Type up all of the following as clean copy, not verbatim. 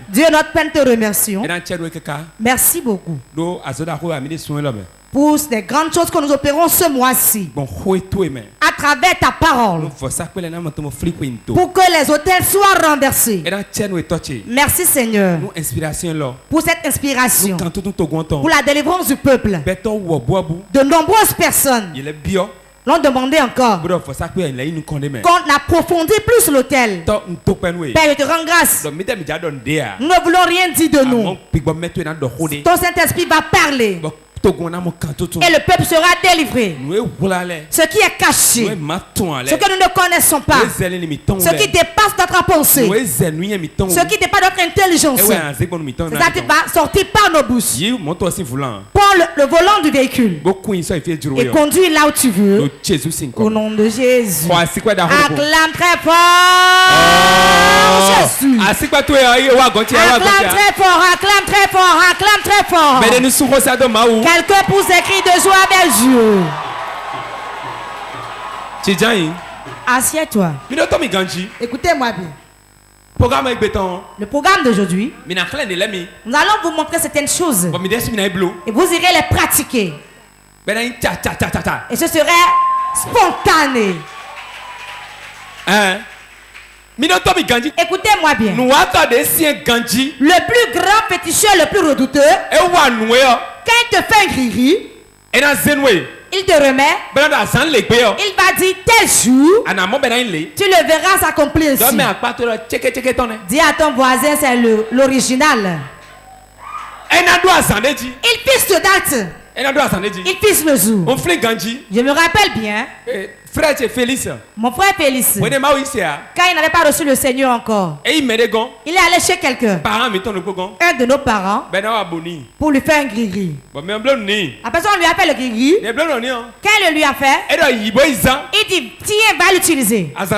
Dieu notre Père, te remercions. Merci beaucoup pour les grandes choses que nous opérons ce mois-ci à travers ta parole pour que les autels soient renversés. Merci Seigneur pour cette inspiration, pour la délivrance du peuple. De nombreuses personnes l'ont demandé encore qu'on approfondisse plus l'autel. Père, je te rends grâce. Nous ne voulons rien dire de nous. Ton Saint-Esprit va parler. Et le peuple sera délivré. Ce qui est caché, ce que nous ne connaissons pas, ce qui dépasse notre pensée, ce qui dépasse notre intelligence, ça va sortir par nos bouches. Prends le volant du véhicule et conduis là où tu veux. Au nom de Jésus. Acclame très fort Jésus. Acclame très fort, acclame très fort, acclame très fort. Quelqu'un pousse des cris de joie vers Dieu. Assieds-toi. Écoutez-moi bien. Le programme d'aujourd'hui, nous allons vous montrer certaines choses et vous irez les pratiquer. Et ce serait spontané. Écoutez-moi bien. Le plus grand féticheur, le plus redouteux, quand il te fait un griri, il te remet, il va dire tel jour, tu le verras s'accomplir ici. Dis à ton voisin, c'est l'original. Il fixe de date. Il fixe le jour. Je me rappelle bien. Frère Félix. Mon frère Félix. Quand il n'avait pas reçu le Seigneur encore, il est allé chez quelqu'un. Un de nos parents. Pour lui faire un griri. Après ça, on lui a fait le griri. Quand il le lui a fait, il dit tiens, va l'utiliser. 7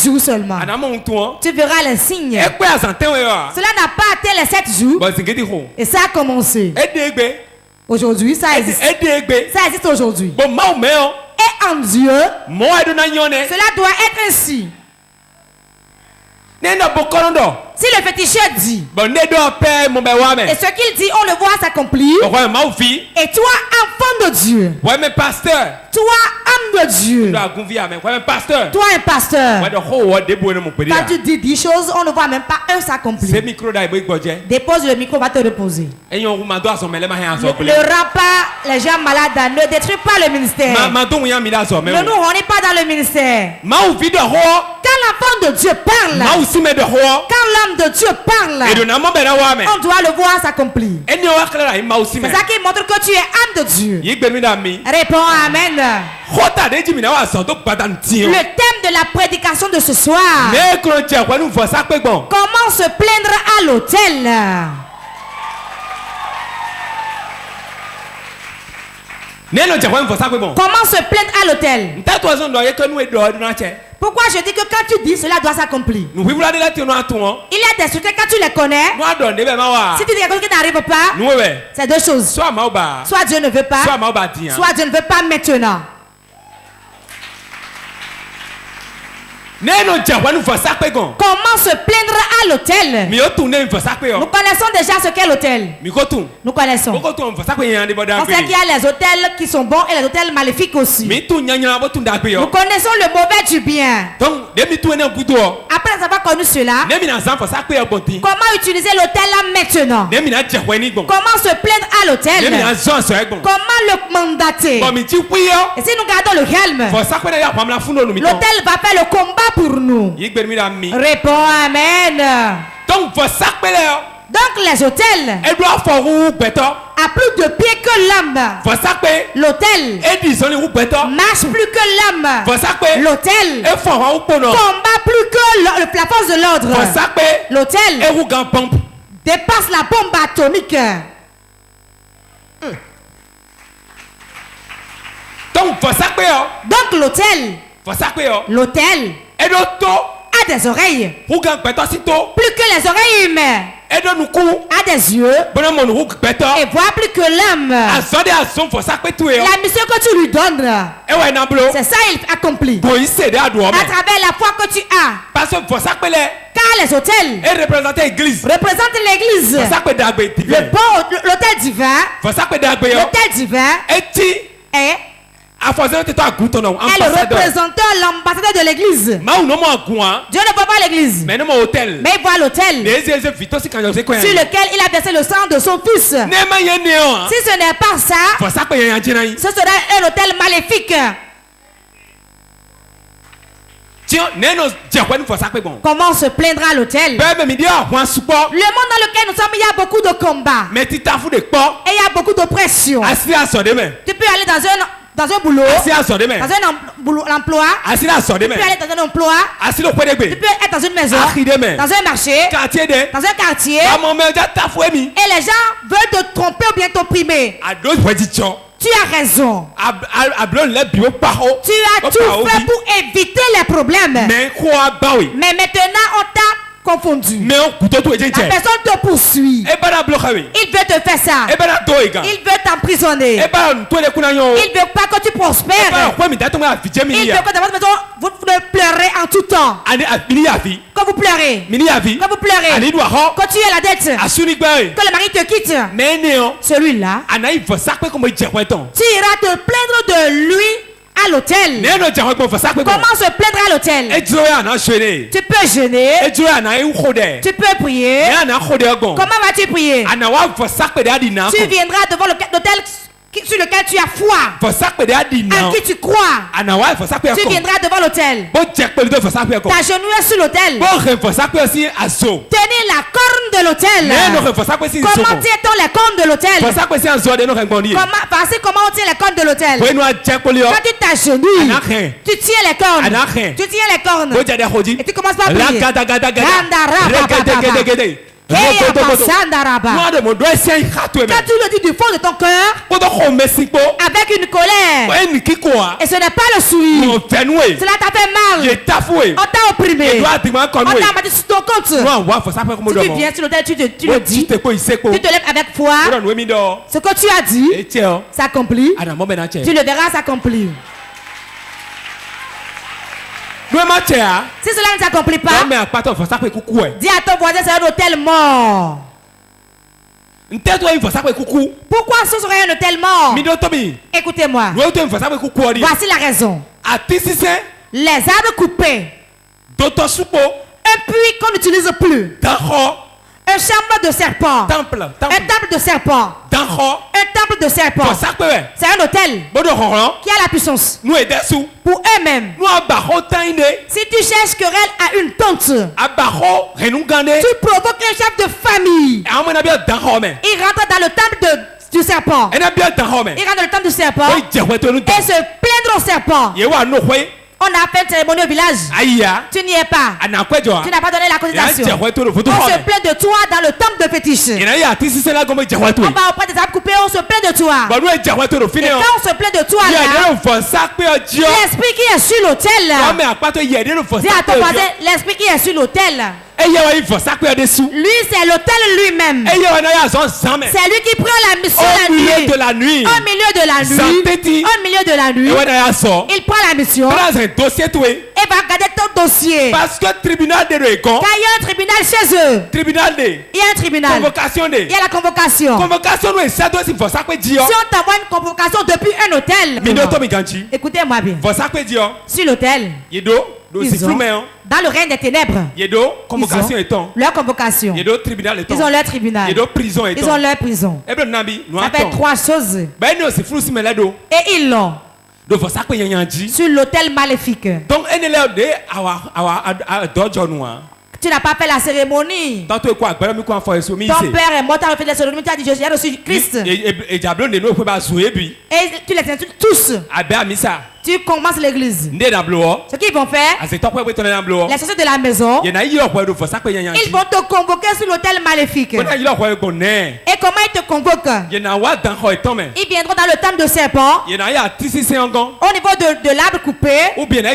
jours seulement. Tu verras les signes. Cela n'a pas atteint les 7 jours. Et ça a commencé. Aujourd'hui, ça existe. Ça existe aujourd'hui. Et en Dieu, cela doit être ainsi. Si le féticheur dit, et ce qu'il dit, on le voit s'accomplir, et toi, enfant de Dieu, toi, homme de Dieu, toi, un pasteur, quand tu dis 10 choses, on ne voit même pas un s'accomplir. Dépose le micro, va te reposer. Ne rends pas les gens malades, ne détruis pas le ministère. Ne nous rendez pas dans le ministère. Quand l'enfant de Dieu parle, quand l'homme de Dieu parle, on doit le voir s'accomplir. C'est ça qui montre que tu es âme de Dieu. Réponds Amen. Le thème de la prédication de ce soir, comment se plaindre à l'autel. Comment se plaindre à l'autel. Pourquoi je dis que quand tu dis cela doit s'accomplir? Il y a des secrets quand tu les connais. Si tu dis quelque chose qui n'arrive pas, c'est deux choses. Soit Dieu ne veut pas, soit Dieu ne veut pas maintenant. Comment se plaindre à l'autel? Nous connaissons déjà ce qu'est l'autel. Nous connaissons. On sait qu'il y a les hôtels qui sont bons et les hôtels maléfiques aussi. Nous connaissons le mauvais du bien. Après avoir connu cela, comment utiliser l'hôtel là maintenant? Comment se plaindre à l'hôtel? Comment le mandater? Et si nous gardons le calme, l'hôtel va faire le combat pour nous. Réponds Amen. Donc les hôtels a plus de pieds que l'âme. L'hôtel marche plus que l'âme. L'hôtel combat plus que la force de l'ordre. L'hôtel dépasse la bombe atomique. Donc l'hôtel a des oreilles. Plus que les oreilles humaines. a des yeux et voit plus que l'homme. La mission que tu lui donnes, c'est ça qu'il accomplit. À travers la foi que tu as. Car les autels représentent l'église. L'autel divin. L'autel divin est elle représente l'ambassadeur de l'église. Dieu ne voit pas l'église, mais il voit l'autel sur lequel il a versé le sang de son fils. Si ce n'est pas ça, ce sera un autel maléfique. Comment se plaindra l'autel? Le monde dans lequel nous sommes, il y a beaucoup de combats. Et il y a beaucoup d'oppression. Tu peux aller dans un boulot, dans un emploi, tu peux aller dans un emploi, tu peux être dans une maison, dans un marché, dans un quartier, et les gens veulent te tromper ou bien t'opprimer. Tu as raison. Tu as tout fait pour éviter les problèmes. Mais maintenant on t'a confondu. La personne te poursuit. Il veut te faire ça. Il veut t'emprisonner. Il veut pas que tu prospères. Il veut que dans votre maison vous pleurez en tout temps. Quand vous pleurez. Quand vous pleurez. Quand tu as la dette. Quand le mari te quitte. Celui-là. Tu iras te plaindre de lui à l'hôtel. Comment se plaindre à l'hôtel? Tu peux jeûner. Tu peux prier. Comment vas-tu prier? Tu viendras devant l'hôtel sur lequel tu as foi, à qui tu crois. Tu viendras devant l'autel. T'agenouiller sur l'autel. Tenir la corne de l'autel. Comment tient-on les cornes de l'autel? Comment on tient les cornes de l'autel? Quand tu t'agenouilles, tu tiens les cornes. Tu tiens les cornes. Et tu commences par prier. Quand tu le dis du fond de ton cœur, avec une colère, et ce n'est pas le sourire, cela t'a fait mal, on t'a opprimé, on t'a battu sur ton compte. Tu viens sur l'autel, tu le dis, tu te lèves avec foi, ce que tu as dit s'accomplit, tu le verras s'accomplir. Si cela ne s'accomplit pas, dis à ton voisin c'est un hôtel mort. Pourquoi ce serait un hôtel mort? Écoutez-moi. Voici la raison. Les arbres coupés, un puits qu'on n'utilise plus, un chambre de serpent, un temple de serpent, un temple de serpent. C'est un hôtel qui a la puissance pour eux-mêmes. Si tu cherches querelle à une tante, tu provoques un chef de famille. Il rentre dans le temple du serpent. Il rentre dans le temple du serpent et se plaindre au serpent. On a fait une cérémonie au village. Tu n'y es pas. Tu n'as pas donné la cotisation. On se plaint de toi dans le temple de fétiche. On va auprès des arbres coupés, on se plaint de toi. Et quand on se plaint de toi, l'esprit qui est sur l'autel, dis à ton voisin, l'esprit qui est sur l'autel, lui c'est l'autel lui-même. C'est lui qui prend la mission la nuit. Au milieu de la nuit. Au milieu de la nuit. Il prend la mission. Et va regarder ton dossier. Parce que tribunal de Régon. Quand il y a un tribunal chez eux. Il y a un tribunal. Il y a la convocation. Si on t'envoie une convocation depuis un hôtel. Écoutez-moi bien. Sur l'hôtel. Dans le règne des ténèbres, leur convocation. Ils ont leur tribunal. Ils ont leur prison. Ça fait trois choses. Et ils l'ont. Sur l'autel maléfique. Tu n'as pas fait la cérémonie. Ton père est mort, tu as fait la cérémonie, tu as dit j'ai reçu Christ. Et tu les insultes tous. Tu tu commences l'église. Ce qu'ils vont faire, les sorciers de la maison, ils vont te convoquer sur l'autel maléfique. Et comment ils te convoquent? Ils viendront dans le temple de serpent, au niveau de l'arbre coupé, ou bien au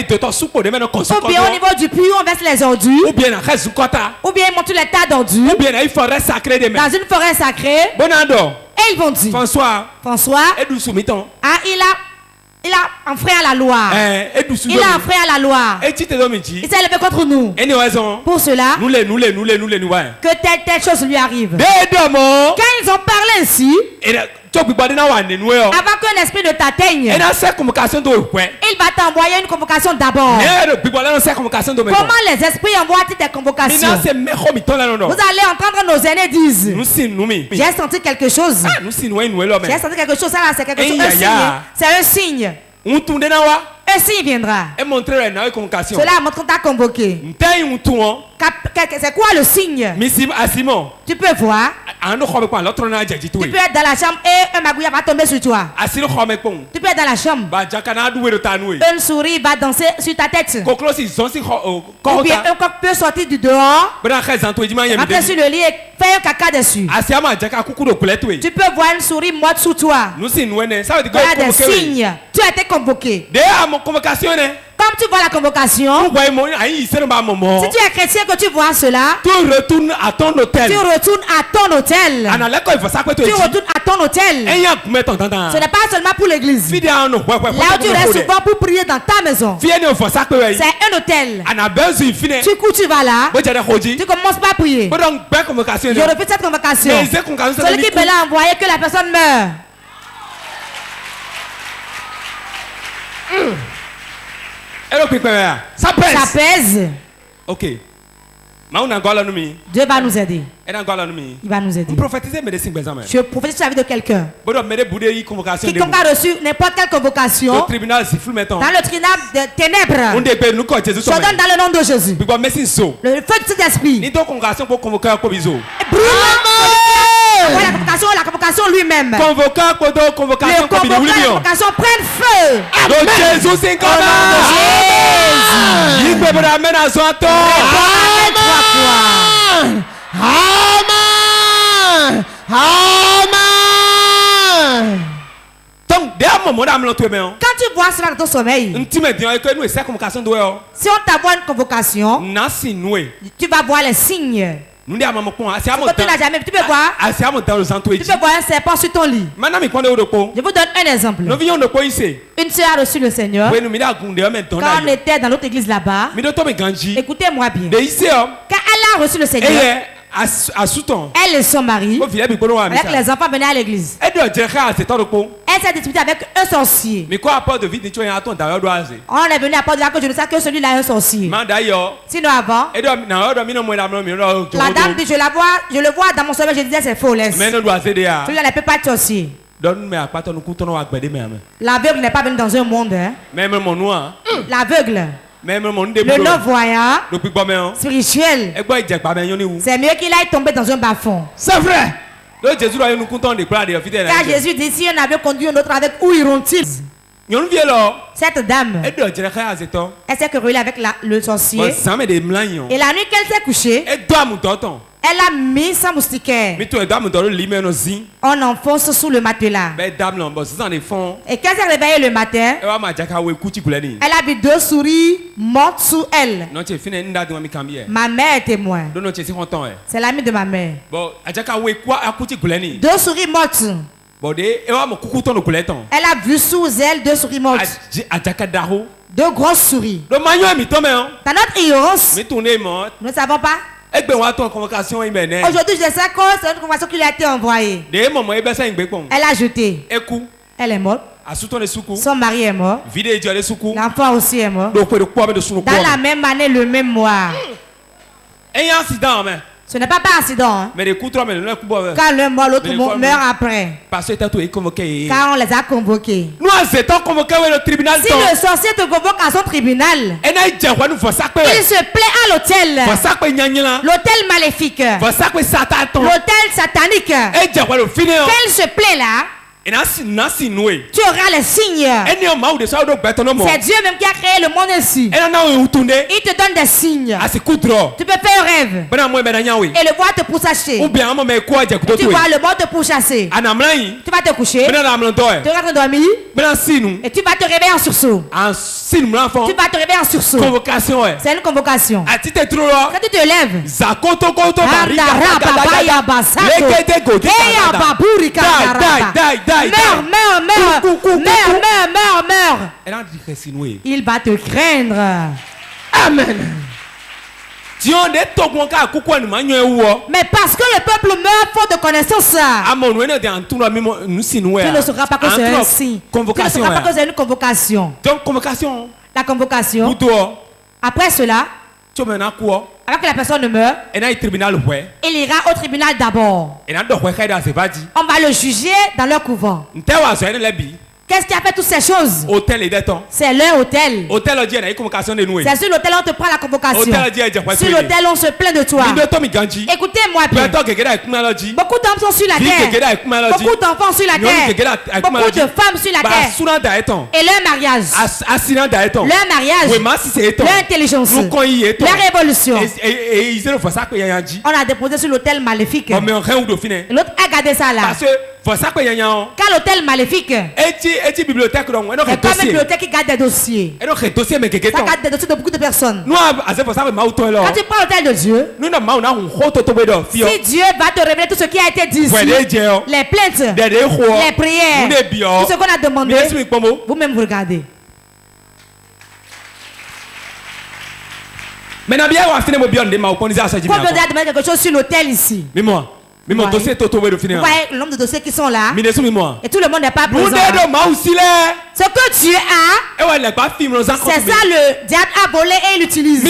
niveau du puits où on verse les ordures, ou bien ils montent les tas d'ordures, dans une forêt sacrée. Et ils vont dire, François, il a enfreint à la loi. Il a enfreint à la loi. Il s'est levé contre nous. Pour cela, que telle chose lui arrive. Quand ils ont parlé ainsi, avant qu'un esprit ne t'atteigne, il va t'envoyer une convocation d'abord. Comment les esprits envoient-ils des convocations? Vous allez entendre nos aînés disent, j'ai senti quelque chose. J'ai senti quelque chose. C'est quelque chose. C'est un signe. Un signe viendra. Cela montre qu'on t'a convoqué. C'est quoi le signe? Tu peux voir. Tu peux être dans la chambre et un magouilla va tomber sur toi. Tu peux être dans la chambre. Une souris va danser sur ta tête. Ou bien un coq peut sortir du dehors, rentrer sur le lit et faire un caca dessus. Tu peux voir une souris morte sous toi. Il y a des signes. Tu as été convoqué. Comme tu vois la convocation, si tu es chrétien que tu vois cela, tu retournes à ton hôtel. Tu retournes à ton hôtel. Ce n'est pas seulement pour l'église. Là où tu restes souvent pour prier dans ta maison. C'est un hôtel. Du coup tu vas là, tu commences pas à prier. Je refuse cette convocation. Celui qui peut l'envoyer que la personne meurt. Ça pèse. Ok. Dieu va nous aider. Il va nous aider. Je prophétise sur la vie de quelqu'un. Quiconque a reçu n'importe quelle convocation dans le tribunal de ténèbres, je donne dans le nom de Jésus le feu du Saint-Esprit. La convocation lui-même. La convocation prenne feu. Jésus, c'est comme quand tu vois cela dans ton sommeil, si on t'envoie une convocation, tu vas voir les signes. Tu peux voir un serpent sur ton lit. Je vous donne un exemple. Une sœur a reçu le Seigneur quand on était dans notre église là-bas. Écoutez-moi bien. Quand elle a reçu le Seigneur, elle et son mari, avec les enfants, venaient à l'église. Elle s'est disputée avec un sorcier. On est venu à part de là que je ne sais que celui-là est un sorcier. Sinon avant, la dame dit je le vois dans mon sommeil, je disais c'est faux. Celui-là ne peut pas être sorcier. L'aveugle n'est pas venu dans un monde. L'aveugle, le non-voyant spirituel, c'est mieux qu'il aille tomber dans un bas-fond. C'est vrai. Car Jésus dit si un avion conduit un autre avec, où iront-ils? Cette dame, elle s'est querellée avec le sorcier. Et la nuit qu'elle s'est couchée, elle a mis sa moustiquaire. On enfonce sous le matelas. Et quand elle s'est réveillée le matin, elle a vu 2 souris mortes sous elle. Ma mère est témoin. C'est l'amie de ma mère. 2 souris mortes. Elle a vu sous elle 2 souris mortes. 2 grosses souris. Dans notre ignorance, nous ne savons pas. Aujourd'hui, je sais que c'est une convocation qui lui a été envoyée. Elle a jeté. Elle est morte. Son mari est mort. L'enfant aussi est mort. Dans la même année, le même mois. Ce n'est pas par accident. Hein? Quand l'un mort, l'autre meurt après. Car on les a convoqués. Si le sorcier te convoque à son tribunal, il se plaît à l'hôtel. L'hôtel maléfique. L'hôtel satanique. Quand il se plaît là, Tu auras les signes. C'est Dieu même qui a créé le monde ainsi. Il te donne des signes. Tu peux faire un rêve. Et le bois te pousse à chasser. Tu vois le bois te pousse à chasser. Tu vas te coucher. Tu vas te dormir. Et tu vas te réveiller en sursaut. Tu vas te réveiller en sursaut. C'est une convocation. Quand tu te lèves. Meurs. Il va te craindre. Amen. Mais parce que le peuple meurt faute de connaissance, tu ne sauras pas que c'est un signe. Tu ne sauras pas que c'est une convocation. Donc convocation. La convocation. Après cela, avant que la personne ne meure, il ira au tribunal d'abord. On va le juger dans leur couvent. Qu'est-ce qui a fait toutes ces choses? C'est leur hôtel. C'est sur l'hôtel on te prend la convocation. Sur l'hôtel on se plaint de toi. Écoutez-moi bien. Beaucoup d'hommes sont sur la terre. Beaucoup d'enfants sur la terre. Beaucoup de femmes sur la terre. Et leur mariage. Leur intelligence. Leur évolution. On a déposé sur l'hôtel maléfique. L'autre a gardé ça là. Car l'hôtel maléfique est comme une bibliothèque qui garde des dossiers. Ça garde des dossiers de beaucoup de personnes. Quand tu prends l'hôtel de Dieu, si Dieu va te révéler tout ce qui a été dit ici, les plaintes, les prières, tout ce qu'on a demandé, vous-même vous regardez. Maintenant, bien, on va finir mon bien de ma organisation. Quand vous avez demandé quelque chose sur l'hôtel ici. Mais moi. Mais mon dossier est tout ouvert au final. Vous voyez le nombre de dossiers qui sont là. Et tout le monde n'est pas présent. Ce que Dieu a, c'est ça le diable a volé et il utilise.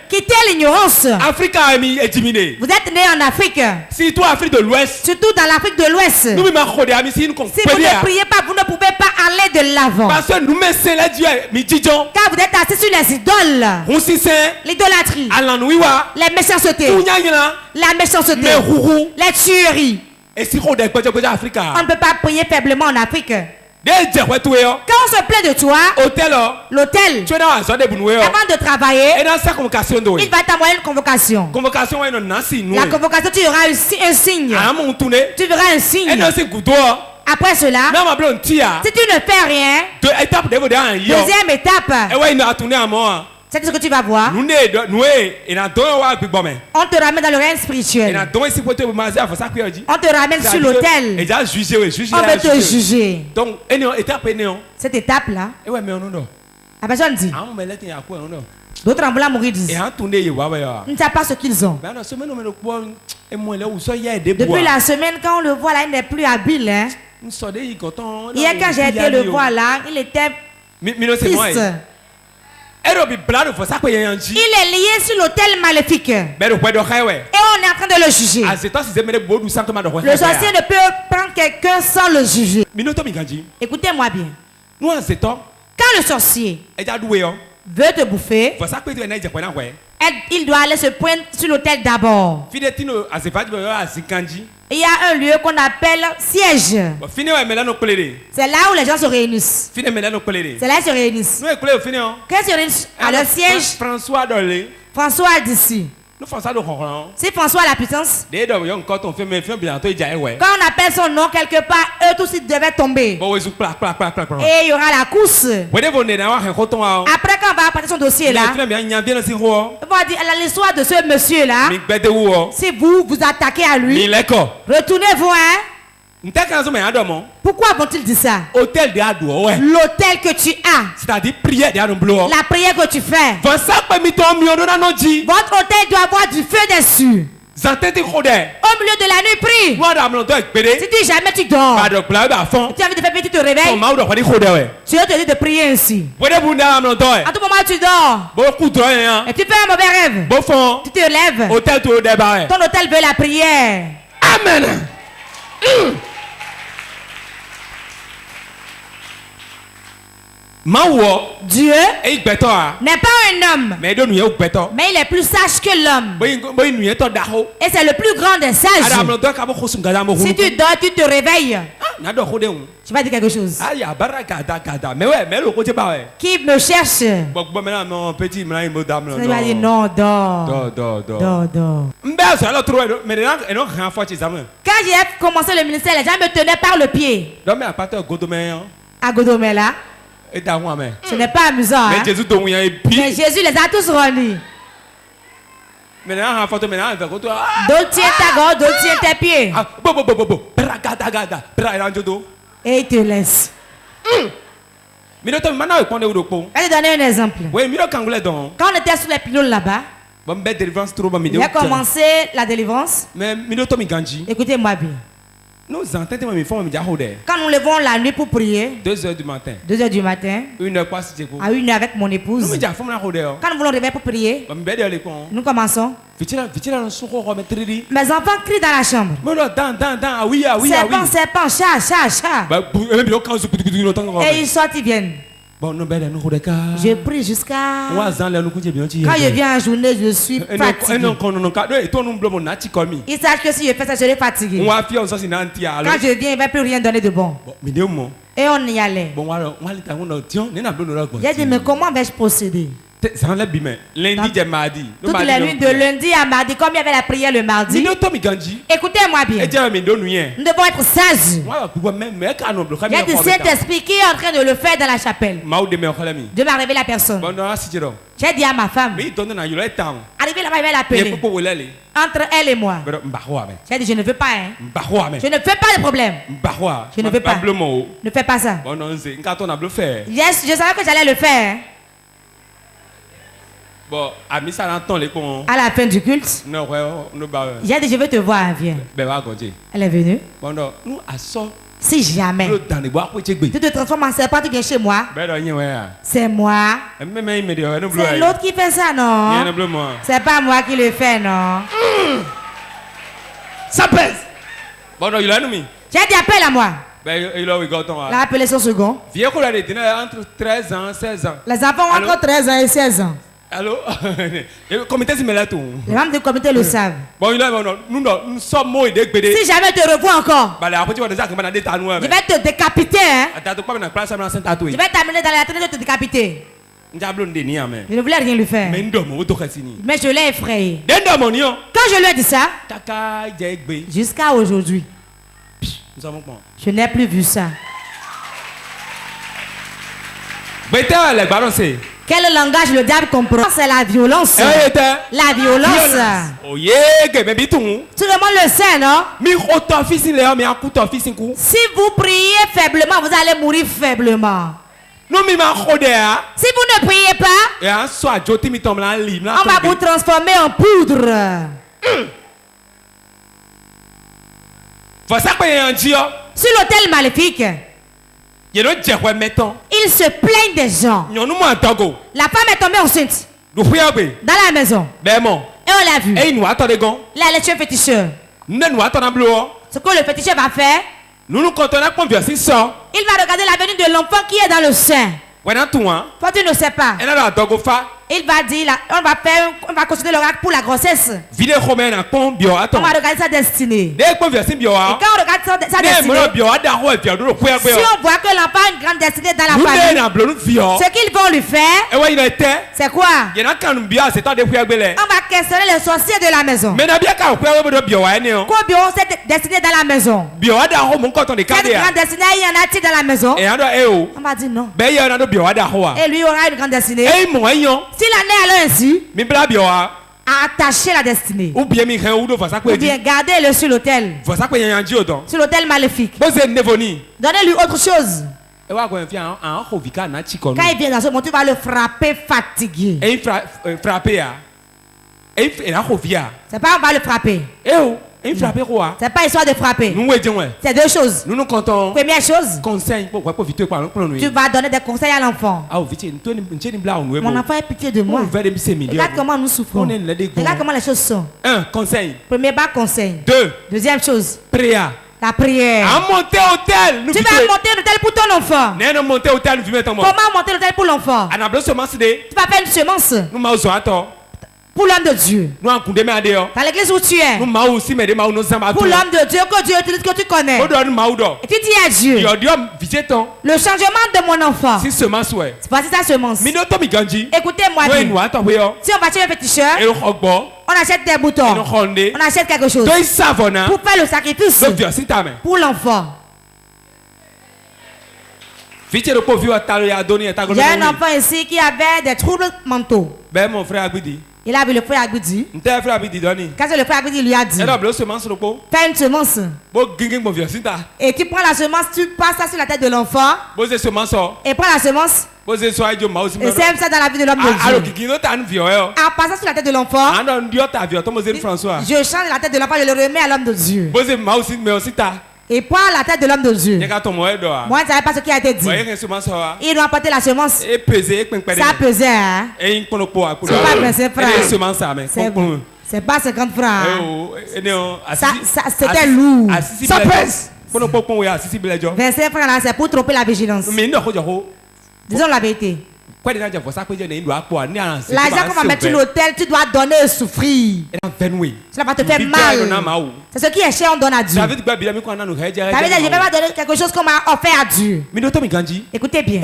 Quittez l'ignorance. Vous êtes né en Afrique. Surtout Afrique de l'Ouest. Surtout dans l'Afrique de l'Ouest. Si vous ne priez pas, vous ne pouvez pas aller de l'avant. Car vous êtes assis sur les idoles. L'idolâtrie. Les méchancetés. La méchanceté. Les tueries. On ne peut pas prier faiblement en Afrique. Quand on se plaint de toi, l'hôtel, avant de travailler, il va t'envoyer une convocation. La convocation, tu auras un signe. Tu verras un signe. Après cela, si tu ne fais rien, deuxième étape, c'est ce que tu vas voir. On te ramène dans le règne spirituel. On te ramène sur l'autel. On va te juger. Donc, cette étape-là, la personne dit, d'autres ambulants mourir disent, ils ne savent pas ce qu'ils ont. Depuis la semaine, quand on le voit là, il n'est plus habile. Hein? Hier, quand j'ai été le voir là, il était triste. Il est lié sur l'autel maléfique. Et on est en train de le juger. Le sorcier ne peut prendre quelqu'un sans le juger. Écoutez-moi bien. Quand le sorcier veut te bouffer, il doit aller se poindre sur l'autel d'abord. Il y a un lieu qu'on appelle siège. C'est là où les gens se réunissent. C'est là qu'ils se réunissent. Quand ils se réunissent à leur siège, François d'ici. C'est François la puissance. Quand on appelle son nom quelque part, eux tous ils devaient tomber. Et il y aura la course. Après quand on va apporter son dossier là, on va dire l'histoire de ce monsieur là. Si vous attaquez à lui, retournez-vous hein. Pourquoi vont-ils dire ça? L'autel que tu as. C'est-à-dire prière derrière le bloc. La prière que tu fais. Votre autel doit avoir du feu dessus. Au milieu de la nuit, prie. Si tu jamais tu dors, tu as envie de faire petit, tu te réveilles. Tu vas te dire de prier ainsi. À tout moment tu dors. Et tu fais un mauvais rêve. Tu te lèves. Ton autel veut la prière. Amen. Dieu n'est pas un homme, mais il est plus sage que l'homme. Et c'est le plus grand des sages. Si tu dors, tu te réveilles. Tu vas dire quelque chose. Qui me cherche? Tu vas dire non, dors. Quand j'ai commencé le ministère, les gens me tenaient par le pied. À Godomé là. Ce n'est pas amusant. Hein? Mais Jésus les a tous réunis. D'autres tiennent ta gorge, d'autres tiennent tes pieds. Et ils te laissent. Je vais te donner un exemple. Quand on était sur les pylônes là-bas, il a commencé la délivrance. Écoutez-moi bien. Quand nous levons la nuit pour prier, 2h du matin, 2h du matin, à 1h avec mon épouse, quand nous voulons réveiller pour prier, nous commençons. Mes enfants crient dans la chambre. Serpent, chat. Et ils sortent, ils viennent. Je prie jusqu'à... Quand je viens en journée, je suis fatigué. Ils savent que si je fais ça, je serai fatigué. Quand je viens, il ne va plus rien donner de bon. Et on y allait. J'ai dit, mais comment vais-je procéder? Toutes les nuits de lundi à mardi, comme il y avait la prière le mardi. Écoutez-moi bien. Nous devons être sages. Il y a du Saint-Esprit qui est en train de le faire dans la chapelle. Dieu m'a révélé la personne. J'ai dit à ma femme. Arrivé là-bas, il va l'appeler. Entre elle et moi. J'ai dit, je ne veux pas. Hein. Je ne fais pas de problème. Je ne veux pas. Ne fais pas ça. Yes, je savais que j'allais le faire. Hein. Bon, à la fin du culte, j'ai dit, je veux te voir, viens. Elle est venue. Si jamais tu te transformes en serpent, tu viens chez moi. C'est moi. C'est l'autre qui fait ça, non? C'est pas moi qui le fais, non? Ça pèse. J'ai dit, appelle à moi. Il a appelé son second. Entre 13 ans et 16 ans. Les enfants ont entre 13 ans et 16 ans. Allô? Le comité Les membres du comité le savent. Nous sommes morts. Si jamais je te revois encore, je vais te décapiter. Hein? Je vais t'amener dans la traîne de te décapiter. Je ne voulais rien lui faire. Mais je l'ai effrayé. Quand je lui ai dit ça, jusqu'à aujourd'hui, je n'ai plus vu ça. Quel langage le diable comprend? C'est la violence. La violence. Tout le monde le sait, non? Si vous priez faiblement, vous allez mourir faiblement. Si vous ne priez pas, on va vous transformer en poudre. Sur l'autel maléfique, ils se plaignent des gens. La femme est tombée enceinte dans la maison. Et on l'a vu. Là, elle est chez le féticheur. Ce que le féticheur va faire, il va regarder la venue de l'enfant qui est dans le sein. Toi, tu ne sais pas. Il va dire, on va consulter l'oracle pour la grossesse. On va regarder sa destinée. Et quand on regarde sa destinée, si on voit que l'enfant a une grande destinée dans la famille, ce qu'ils vont lui faire, c'est quoi? On va questionner les sorciers de la maison. Combien cette destinée dans la maison? Cette grande destinée, il y en a-t-il dans la maison? On va dire non. Et lui aura une grande destinée. S'il en est alors ainsi, à attacher la destinée. Ou bien garder-le sur l'autel. Sur l'autel maléfique. Donnez-lui autre chose. Quand il vient dans ce moment, tu vas le frapper fatigué. C'est pas on va le frapper. C'est pas histoire de frapper. C'est deux choses. Première chose, tu vas donner des conseils à l'enfant. Mon enfant a pitié de moi. Regarde comment nous souffrons. Regarde comment les choses sont. Conseil. Premier bas conseil. Deuxième chose, prière. La prière. Tu vas monter l'autel pour ton enfant. Comment monter l'autel pour l'enfant? Tu vas faire une semence. Pour l'homme de Dieu. Dans l'église où tu es. Pour l'homme de Dieu que Dieu utilise, que tu connais. Et tu dis à Dieu. Le changement de mon enfant. Voici sa semence. Écoutez-moi bien. Si on va acheter un péticheur, on achète des boutons. On achète quelque chose. Pour faire le sacrifice. Pour l'enfant. J'ai un enfant ici qui avait des troubles mentaux. Il a vu le frère Agbidi. Qu'est-ce que le frère Agbidi lui a dit? Fais une semence. Et tu prends la semence, tu passes ça sur la tête de l'enfant. Et prends la semence. Et sème ça dans la vie de l'homme de Dieu. En passant sur la tête de l'enfant, je change la tête de l'enfant, je le remets à l'homme de Dieu. Et prends la tête de l'homme de Dieu. Moi, je ne savais pas ce qui a été dit. Il doit apporter la semence. Ça pesait, hein? C'est pas 25 francs. C'est pas 50 francs. C'était lourd. Ça pèse. 25 francs là, c'est pour tromper la vigilance. Disons la vérité. L'argent qu'on va mettre sur l'autel, tu dois donner et souffrir. Cela va te faire mal. C'est ce qui est cher, on donne à Dieu. David dit, je ne vais pas donner quelque chose qu'on m'a offert à Dieu. Écoutez bien.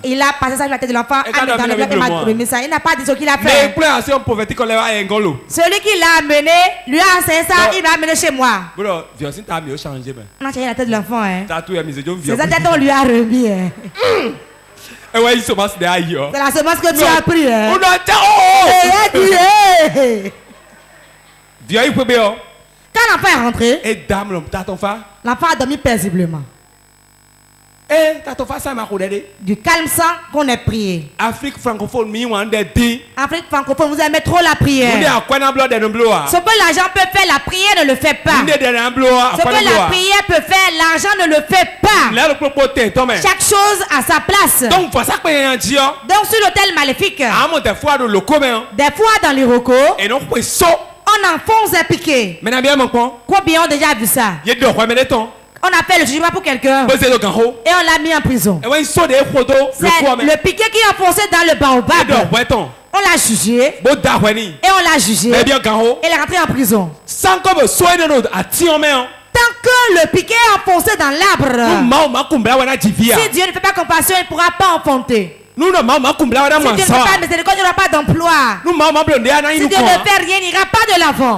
Il a passé ça sur la tête de l'enfant, dans le il m'a remis ça. Il n'a pas dit ce qu'il a fait. Celui qui l'a amené, lui a enseigné ça, il l'a amené chez moi. On a changé la tête de l'enfant. C'est sa tête qu'on lui a remis. C'est la semence que tu as pris. Quand l'enfant est rentré, l'enfant a dormi paisiblement. Du calme sans qu'on ait prié. Afrique francophone, vous aimez trop la prière. Ce que l'argent peut faire, la prière ne le fait pas. Ce que la prière peut faire, l'argent ne le fait pas. Chaque chose a sa place. Donc sur l'autel maléfique, des fois dans les recos, on enfonce un piquet. Combien ont déjà vu ça? On a fait le jugement pour quelqu'un et on l'a mis en prison. C'est le piquet qui est enfoncé dans le baobab. On l'a jugé et on l'a jugé et il est rentré en prison. Tant que le piquet est enfoncé dans l'arbre, si Dieu ne fait pas compassion, il ne pourra pas enfoncer. Si Dieu ne fait pas miséricorde, il n'y aura pas d'emploi. Si Dieu ne fait rien, il n'y aura pas de l'avant.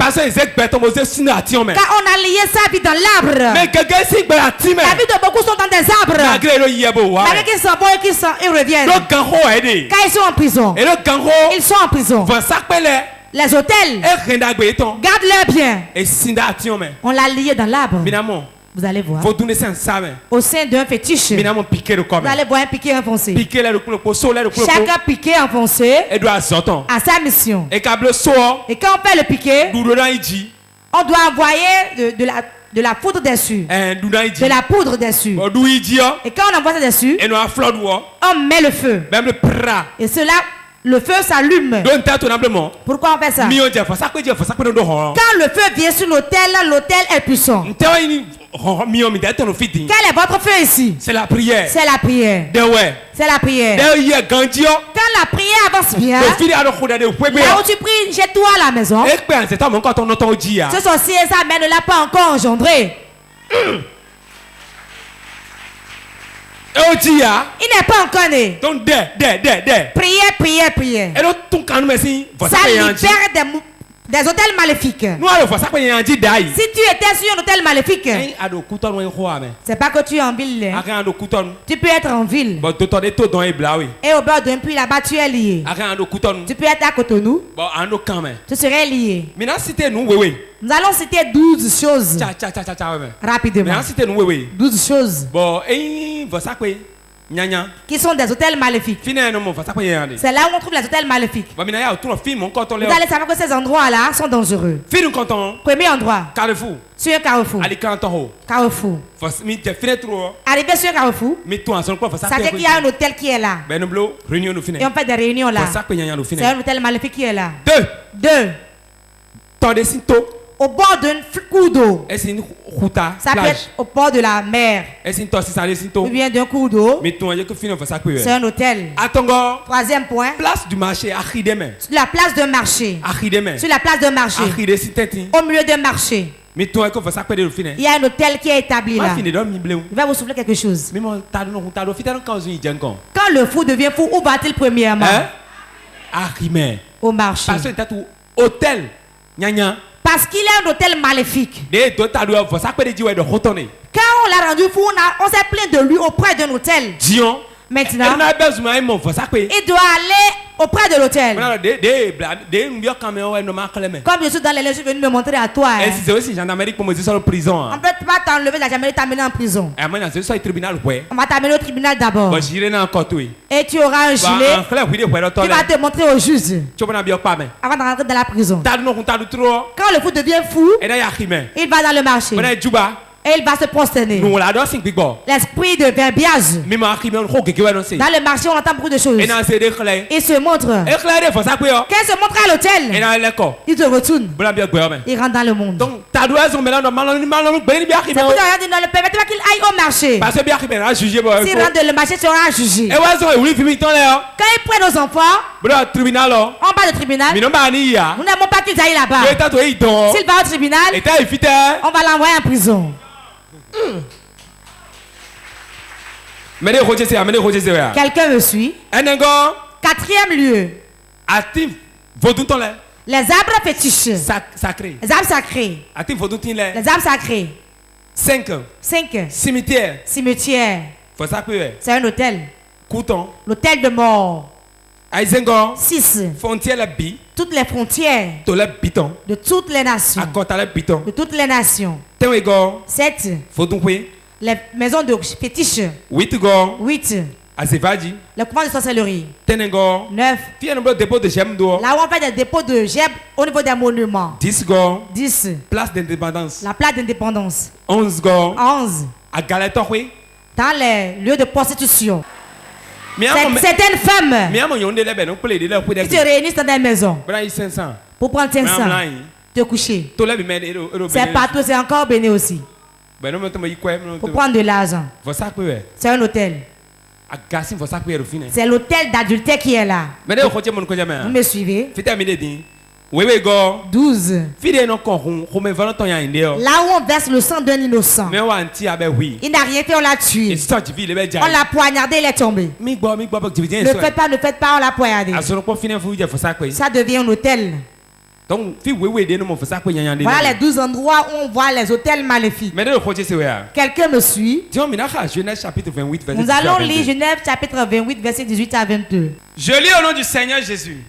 Car on a lié sa vie dans l'arbre. La vie de beaucoup sont dans des arbres. Malgré qu'ils s'en vont et qu'ils reviennent. Quand ils sont en prison, ils sont en prison. Les hôtels gardent leurs biens. On l'a lié dans l'arbre. Vous allez voir. Au sein d'un fétiche, vous allez voir un piquet enfoncé. Chaque piquet enfoncé a sa mission. Et quand on fait le piquet, on doit envoyer de la poudre dessus. De la poudre dessus. Et quand on envoie ça dessus, on met le feu. Et cela, le feu s'allume. Pourquoi on fait ça? Quand le feu vient sur l'autel, l'autel est puissant. Quel est votre feu ici? C'est la prière. C'est la prière. C'est la prière. Quand la prière avance bien, là où tu pries, jette-toi à la maison. Ce sorcier, sa mère ne l'a pas encore engendré. Il n'est pas encore né. Donc, prière. Ça libère des hôtels maléfiques. Si tu étais sur un hôtel maléfique, c'est pas que tu es en ville. Tu peux être en ville. Et au bord d'un puits là-bas, tu es lié. Tu peux être à Cotonou. Tu serais lié. Nous allons citer 12 choses. Rapidement. 12 choses. Qui sont des hôtels maléfiques. C'est là où on trouve les hôtels maléfiques. Vous allez savoir que ces endroits-là sont dangereux. Premier endroit. Carrefour. Sur un carrefour. Carrefour. Arrivé sur un carrefour, ça veut dire qu'il y a un hôtel qui est là. Et on fait des réunions là. C'est un hôtel maléfique qui est là. Deux. au bord d'un cours d'eau. Ça peut plage. être au bord de la mer. Ou bien d'un cours d'eau. C'est un hôtel. Troisième point. Place du marché. Sur la place d'un marché. Sur la place d'un marché. Au milieu d'un marché. Il y a un hôtel qui est établi là. Il va vous souffler quelque chose. Quand le fou devient fou, où va-t-il premièrement? Au marché. Parce qu'il est un hôtel maléfique. Quand on l'a rendu fou, on s'est plaint de lui auprès d'un hôtel. Maintenant, il doit aller auprès de l'hôtel. Comme je suis dans les lieux, je suis venu me montrer à toi. On ne peut pas t'enlever la gendarmerie, t'amener en prison. On va t'amener au tribunal d'abord. Et tu auras un gilet qui va te montrer au juge avant de rentrer dans la prison. Quand le fou devient fou, il va dans le marché. Et il va se prosterner. L'esprit de verbiage. Dans le marché, on entend beaucoup de choses. Il se montre. Quand il se montre à l'hôtel, il te retourne. Il rentre dans le monde. C'est pour ça qu'il ne permet pas qu'il aille au marché. S'il rentre dans le marché, il sera jugé. Quand il prend nos enfants, on va au tribunal. Nous n'aimons pas qu'ils aillent là-bas. S'il va au tribunal, on va l'envoyer en prison. Quelqu'un me suit. Quatrième lieu. Les arbres fétiches. Les arbres sacrés. Les arbres sacrés. 5. Cimetière. C'est un hôtel. L'hôtel de mort. 6. Toutes les frontières de toutes les nations. De toutes les nations. 7. Les maisons de fétiches. 8. Le couvent de sorcellerie. 9. Là où on fait des dépôts de gemmes au niveau des monuments. 10. La place d'indépendance. 11. Dans les lieux de prostitution. Certaines femmes qui se réunissent dans des maisons pour prendre 500, te coucher. C'est partout, c'est encore béni aussi. Pour prendre de l'argent. C'est un hôtel. C'est l'hôtel d'adultère qui est là. Vous me suivez? 12. Là où on verse le sang d'un innocent. Il n'a rien fait, on l'a tué. On l'a poignardé, il est tombé. Ne faites pas, on l'a poignardé. Ça devient un hôtel. Voilà les 12 endroits où on voit les hôtels maléfiques. Quelqu'un me suit? Nous allons lire Genèse chapitre 28, verset 18 à 22. Je lis au nom du Seigneur Jésus.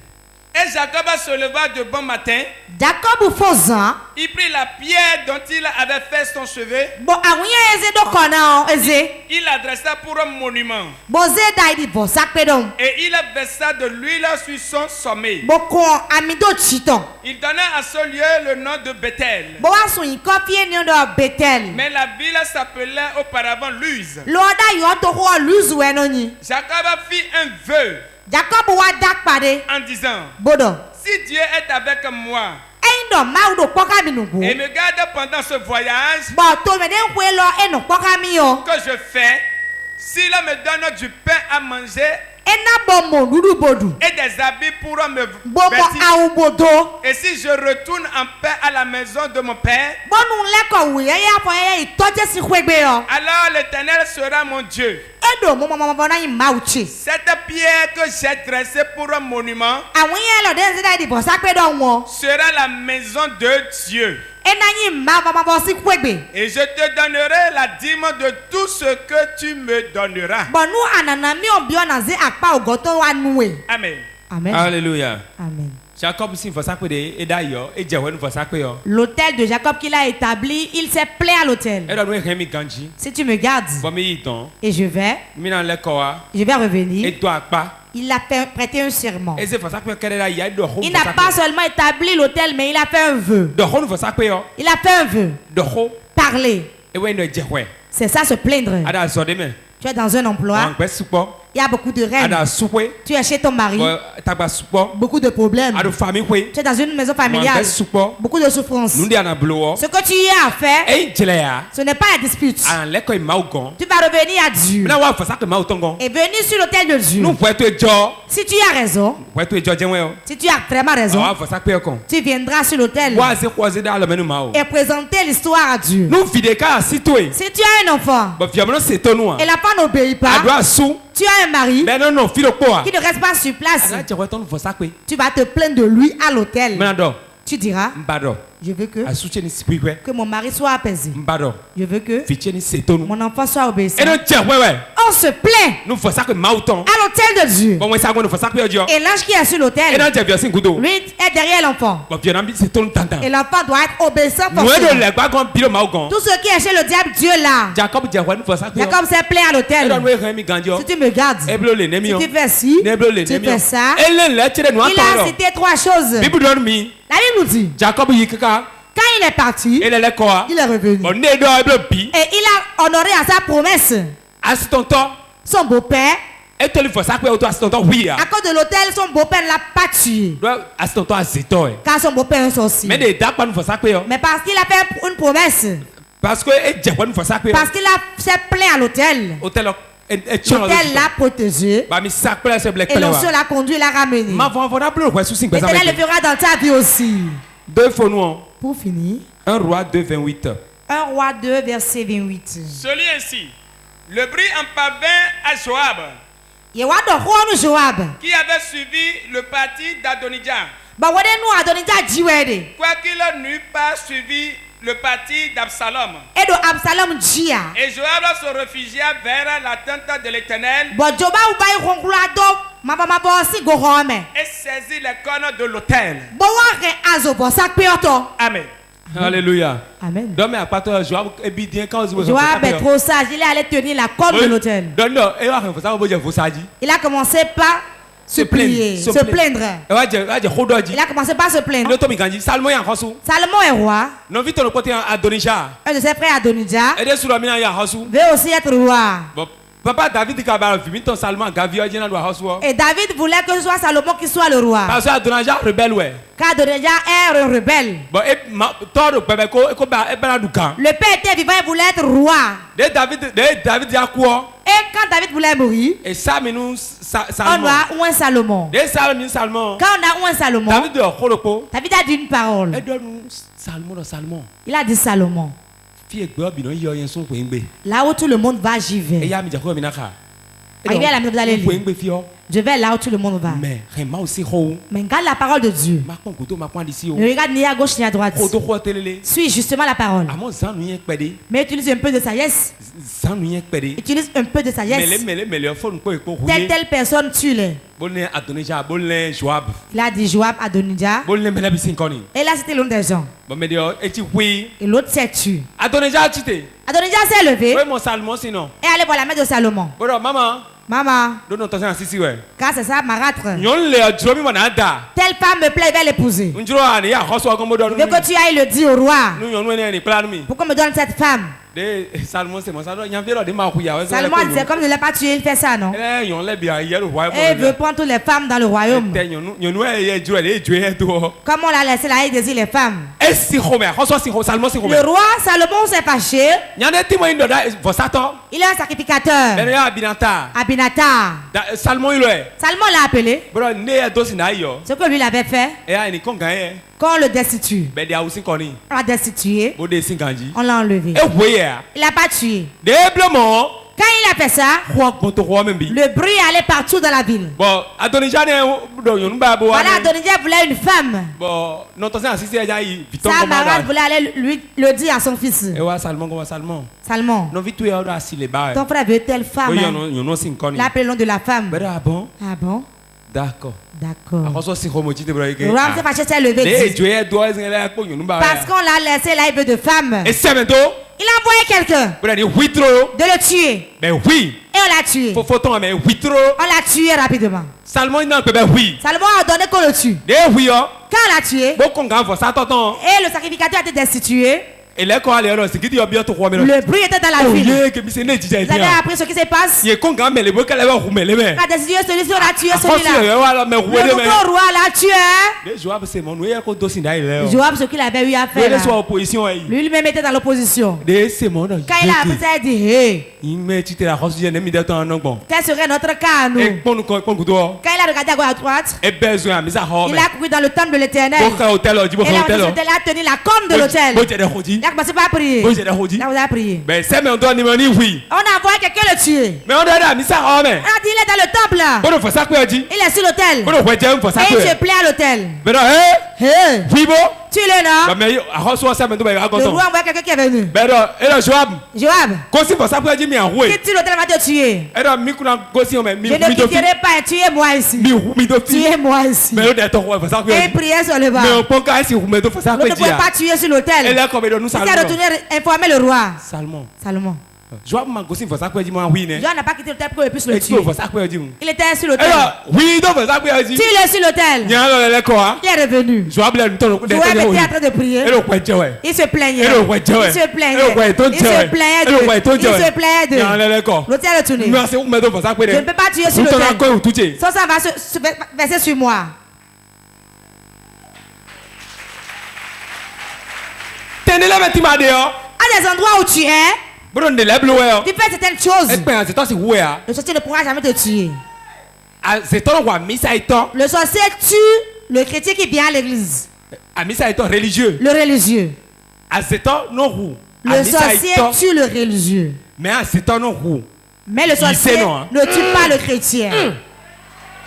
Et Jacob se leva de bon matin. Jacob faisant. Il prit la pierre dont il avait fait son chevet. Il l'adressa pour un monument. Et il versa de l'huile sur son sommet. Il donna à ce lieu le nom de Bethel. Mais la ville s'appelait auparavant Luz. Jacob fit un vœu. En disant, si Dieu est avec moi et me garde pendant ce voyage que je fais, s'il me donne du pain à manger et des habits pour me vêtir, et si je retourne en paix à la maison de mon père, alors l'Éternel sera mon Dieu. Cette pierre que j'ai dressée pour un monument sera la maison de Dieu. Et je te donnerai la dîme de tout ce que tu me donneras. Amen. Amen. Alléluia. Amen. L'hôtel de Jacob qu'il a établi, il s'est plaint à l'hôtel. Si tu me gardes et je vais revenir, il a prêté un serment. Il n'a pas seulement établi l'hôtel, mais il a fait un vœu. Il a fait un vœu. Parler. C'est ça, se plaindre. Tu es dans un emploi. Il y a beaucoup de règles. Tu es chez ton mari. Beaucoup de problèmes. Tu es dans une maison familiale. Beaucoup de souffrances. Ce que tu y as à faire, ce n'est pas la dispute. Tu vas revenir à Dieu et venir sur l'autel de Dieu. Si tu as raison, si tu as vraiment raison, tu viendras sur l'autel et présenter l'histoire à Dieu. Si tu as un enfant et l'enfant n'obéit pas, tu as un mari qui ne reste pas sur place, tu vas te plaindre de lui à l'hôtel. Tu diras, je veux que mon mari soit apaisé. Je veux que mon enfant soit obéissant. On se plaint à l'autel de Dieu. Et l'ange qui est sur l'autel, lui est derrière l'enfant. Et l'enfant doit être obéissant forcément. Tout ce qui est chez le diable, Dieu là. Jacob s'est plaint à l'autel. Si tu me gardes, si tu fais ci, tu fais ça. Il a cité 3 choses. La Bible nous dit, quand il est parti, il est revenu. Et il a honoré à sa promesse. Son beau-père, à cause de l'autel, son beau-père ne l'a pas tué. Car son beau-père est un sorcier. Mais parce qu'il a fait une promesse. Parce qu'il s'est plaint à l'autel. L'autel l'a protégé. Et l'onction l'a conduit et l'a ramené. L'Éternel le fera dans ta vie aussi. Pour finir, 1 Roi 2, 28. 1 Roi 2, verset 28. Celui ainsi, le bris en parvint à Joab, qui avait suivi le parti d'Adonijah. Quoiqu'il n'eût pas suivi le parti d'Absalom. Et Joab se réfugia vers la tente de l'Éternel et saisit les cornes de l'autel. Amen. Alléluia. Amen. Joab est trop sage. Il est allé tenir la corde de l'autel. Il a commencé par se plaindre. Il a commencé par se plaindre. Salomon est roi. Un de ses frères Adonijah veut aussi être roi. Et David voulait que ce soit Salomon qui soit le roi. Car Adonijah est un rebelle. Le père était vivant et voulait être roi. Et quand David voulait mourir, on a ou un Salomon. Quand on a ou un Salomon, David a dit une parole. Il a dit Salomon. Là où tout le monde va, j'y vais. Arrivé à la maison, vous allez lire. Je vais là où tout le monde va. Mais regarde la parole de Dieu. Ne regarde ni à gauche ni à droite. Suis justement la parole. Mais utilise un peu de sagesse. Utilise un peu de sagesse. Telle personne tue-les. Il a dit Joab, Adonijah. Et là c'était l'un des gens. Et l'autre s'est tué. Adonijah s'est levé. Et allez voir la mère de Salomon. Maman, car c'est ça, marâtre. Telle femme me plaît, elle va l'épouser. Je veux que tu ailles le dire au roi. Pourquoi me donne cette femme? Salomon dit, c'est comme je ne l'ai pas tué, il fait ça, non? Et il veut prendre toutes les femmes dans le royaume. Comme on l'a laissé là, il désire les femmes. Le roi Salomon s'est fâché. Il est un sacrificateur. Abinatar. Salomon l'a appelé. Ce que lui l'avait fait. Quand on le destitue, on l'a destitué, on l'a enlevé. Il n'a pas tué. Quand il a fait ça, le bruit allait partout dans la ville. Voilà, Adonijah voulait une femme. Sa marade voulait aller lui le dire à son fils. Salomon, ton frère veut telle femme. Il a appelé le nom de la femme. Ah bon? D'accord. Le roi s'est fâché, s'est levé. Parce qu'on l'a laissé là, il veut de femmes. Il a envoyé quelqu'un de le tuer. Et on l'a tué. On l'a tué rapidement. Salomon a ordonné qu'on le tue. Quand on l'a tué, et le sacrificateur a été destitué, Le bruit était dans la ville. Vous avez appris ce qui se passe. Quand décidé celui-ci, on a tué celui-là. Le nouveau roi l'a tué. Joab, ce qu'il avait eu à faire. Lui-même était dans l'opposition. Quand il a appris ça, il a dit, hey, quel serait notre cas à nous? Quand il a regardé à gauche à droite, il a couru dans le temple de l'Éternel. Il a tenu la corne de l'autel. Il a commencé par prier. Là, vous avez prié. On a envoyé quelqu'un le tuer. On a dit, il est dans le temple là. Il est sur l'autel. Et il se plaît à l'autel. Tu es là. Le roi envoie quelqu'un qui est venu. Joab. Quitte l'autel, va te tuer. Je ne quitterai pas. Tuez-moi ici. Tuez-moi ici. Et il priait sur le bas. Vous ne pouvez pas tuer sur l'autel. Il s'est retourné informer le roi. Salomon. Joab n'a pas quitté l'autel pour qu'il puisse le tuer. Il était sur l'autel. Tu es sur l'autel. Il est revenu. Joab était en train de prier. Il se plaignait. Il se plaignait. L'autel est retourné. Je ne peux pas tuer sur l'autel. Ça va se verser sur moi. À des endroits où tu es, tu fais certaines choses. Le sorcier ne pourra jamais te tuer. Le sorcier tue le chrétien qui vient à l'église. Le religieux. Le sorcier tue le religieux. Mais le sorcier ne tue pas le chrétien.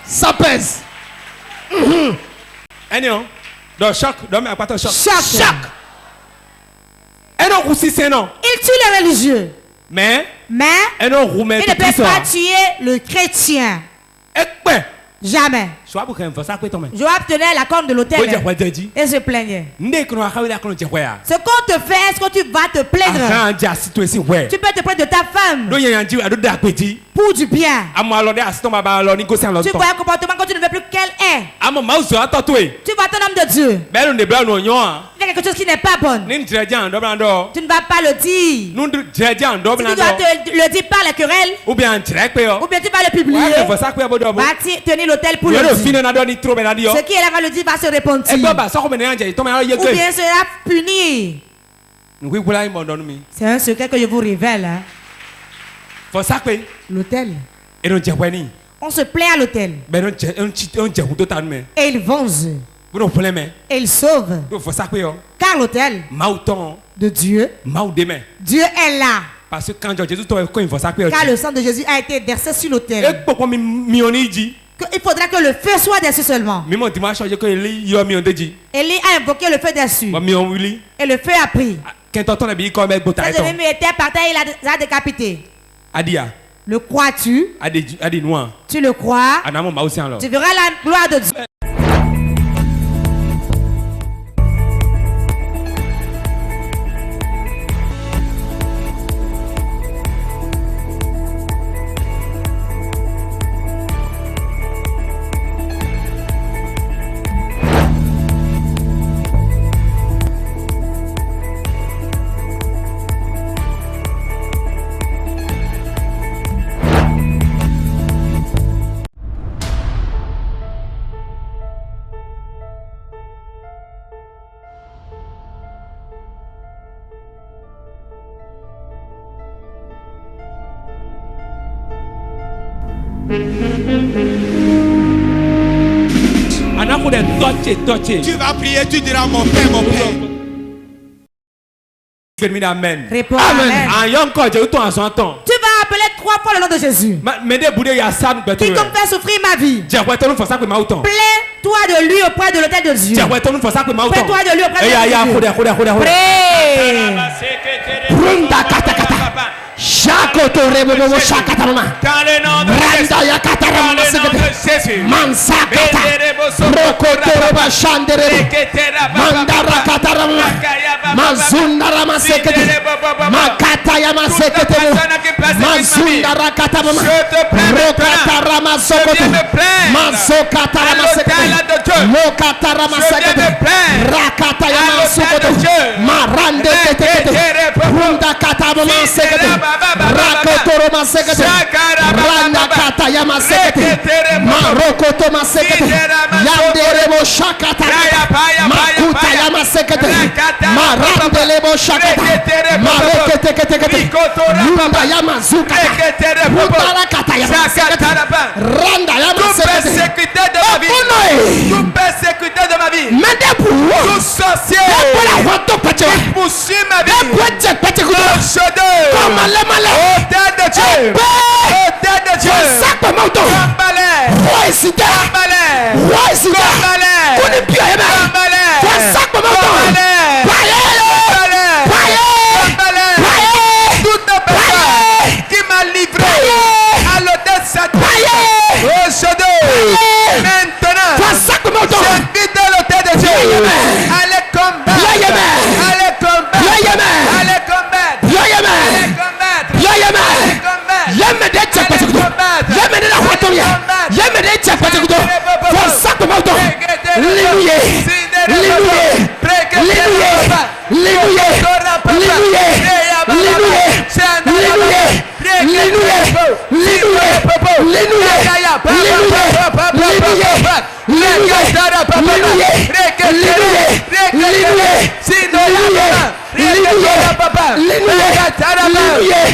Ça pèse. Choc. Il tue les religieux. Mais il ne peut pas tuer le chrétien. Jamais. Joab tenait la corne de l'autel et se plaignait. Ce qu'on te fait, est-ce que tu vas te plaindre? Tu peux te plaindre de ta femme pour du bien. Tu vois un comportement que tu ne veux plus qu'elle est. Tu vois ton homme de Dieu. Il y a quelque chose qui n'est pas bon. Tu ne vas pas le dire. Si tu dois te le dire par la querelle, ou bien tu vas le publier. Va tenir l'autel pour le dire. Ce qui est là va le dire va se repentir. Ou bien sera puni. C'est un secret que je vous révèle. L'autel. On se plaît à l'autel. Et il venge. Et il sauve. Car l'autel de Dieu, Dieu est là. Parce que quand Jésus car le sang de Jésus a été versé sur l'autel. Il faudra que le feu soit dessus seulement. Élie a invoqué le feu dessus. Et le feu a pris. Cet ennemi était par terre, il a décapité. Le crois-tu? Tu le crois? Tu verras la gloire de Dieu. Tu vas prier, tu diras mon Père, mon Père. Amen. Réponds amen. Tu vas appeler 3 fois le nom de Jésus. Quiconque fait souffrir ma vie, plains-toi de lui auprès de l'autel de Dieu. Plains-toi de lui auprès de Dieu. Prie.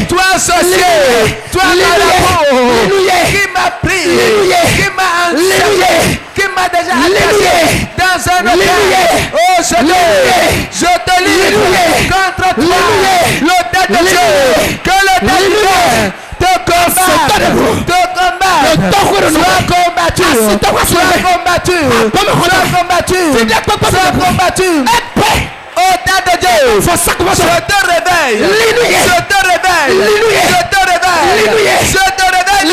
Toi associé, toi qui m'a pris, qui m'a enseigné, qui m'a déjà attaché dans un hôtel. Oh, je te livre contre toi, l'autel de Dieu, que l'autel de Dieu te combat, sois combattu, Autel de Dieu, je te réveille, je te réveille, je te réveille, je te réveille,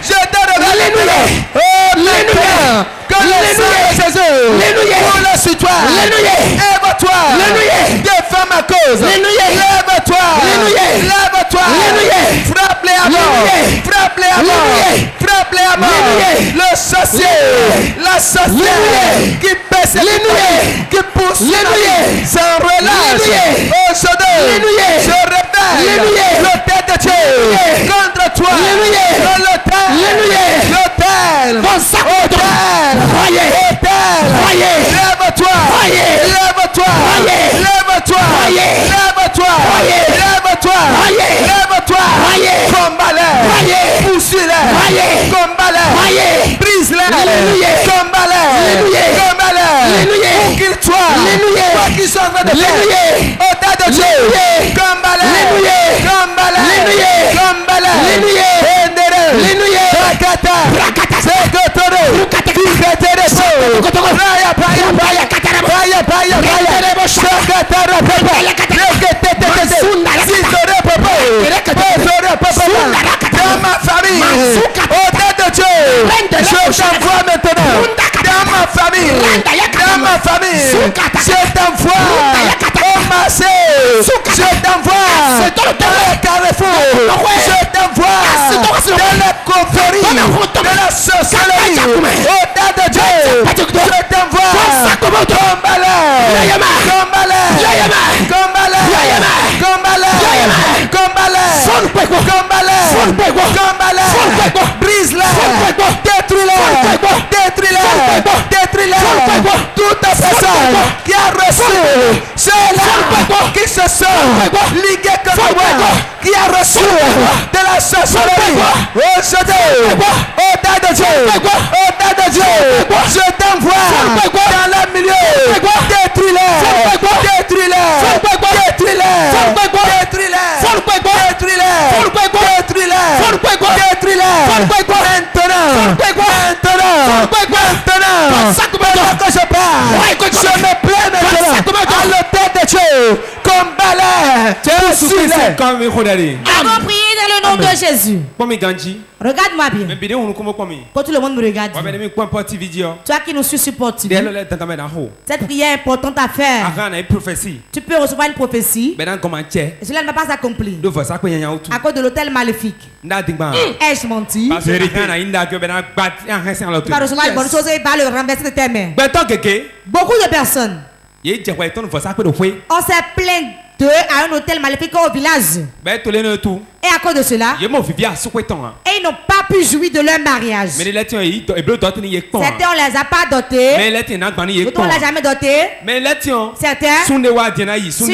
je te réveille. Oh, maintenant, que le sang de Jésus roule sur toi, lève-toi, défends ma cause, lève-toi, frappe-les à mort, frappe-les à mort, frappe-les à mort. Le sorcier, la sorcière qui persécute, qui poursuit, sans relâche. Aujourd'hui, je révèle l'autel de Dieu contre toi. L'autel, lève-toi, lève-toi, lève-toi, lève-toi, lève-toi, lève-toi, combat-les, poursuis-les, combat-les, brise-les, combat-les, où qu'ils soient, quoi qu'ils soient en train de faire, autel de Dieu, combat-les, combat-les, combat-les, dans ma famille, autel de Dieu, je t'envoie maintenant. Dans ma famille, je t'envoie au marché, je t'envoie dans le carrefour, je t'envoie dans la confrérie, de la sorcellerie, autel de Dieu, je t'envoie, combat-les, brise-les, détruis-les, toute personne qui a reçu ceux-là qui se sont ligués comme moi, qui a reçu de la sorcellerie, autel de Dieu, je t'envoie dans le milieu, maintenant que je parle, je me plains maintenant à l'autel de Dieu, combat-les, Avons prié dans le nom de Jésus. Regarde-moi bien. Quand tout le monde me regarde. Toi qui nous suis supporté. Cette prière est importante à faire. Tu peux recevoir une prophétie. Et cela ne va pas s'accomplir. À cause de l'hôtel maléfique. Ai-je menti? Tu vas recevoir une bonne chose et il va le renverser de tes mains. Beaucoup de personnes. On s'est plaint d'eux à un hôtel maléfique au village. Et à cause de cela, et ils n'ont pas pu jouir de leur mariage. Certains on les a pas dotés. D'autres on l'a jamais doté. Certains, si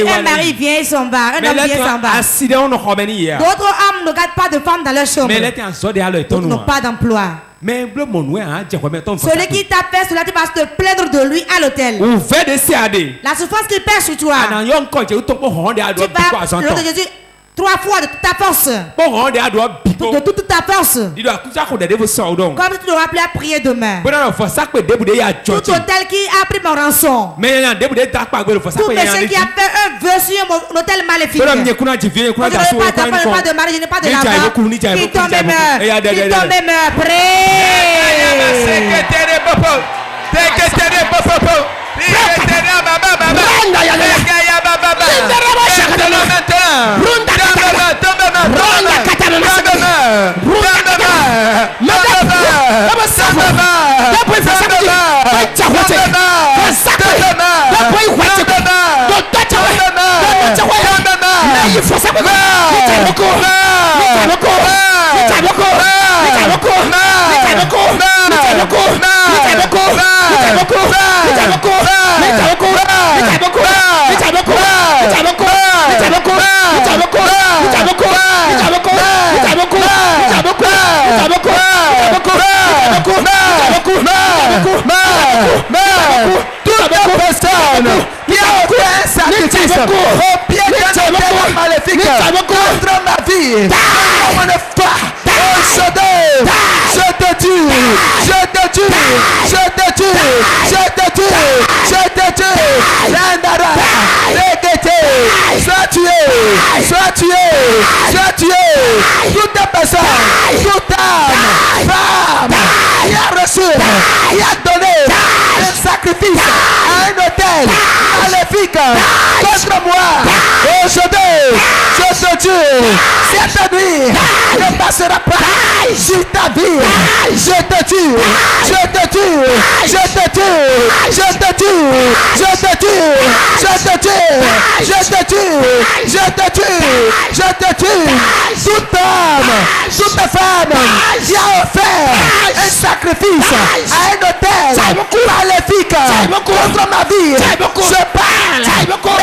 un mari vient, il s'en va. Un homme vient, il s'en va. D'autres hommes ne gardent pas de femmes dans leur chambre. D'autres n'ont pas d'emploi. Celui qui t'a fait cela, tu vas te plaindre de lui à l'hôtel. La souffrance qu'il perd sur toi, tu vas le Jésus 3 fois de toute ta force. De toute ta force. Comme tu devras appeler à prier demain. Tout hôtel qui a pris mon rançon. Tout monsieur qui a fait un vœu sur mon hôtel maléfique. Je n'ai pas de mari, je n'ai pas de l'argent. Qui tombe et meurt. Qui tombe et meurt. Sois tué. Toute personne, toute âme, femme, qui a reçu, qui a donné un sacrifice à un hôtel maléfique contre moi. Aujourd'hui, je te tue. Cette nuit ne passera pas sur ta vie. Je te tue. Je te tue. Je te tue. Je te tue. Je te tue. Je te tue. Je te tue. Je te tue. Je te tue. Toute homme, toute femme qui a offert un sacrifice à un hôtel maléfique contre ma vie, je parle maintenant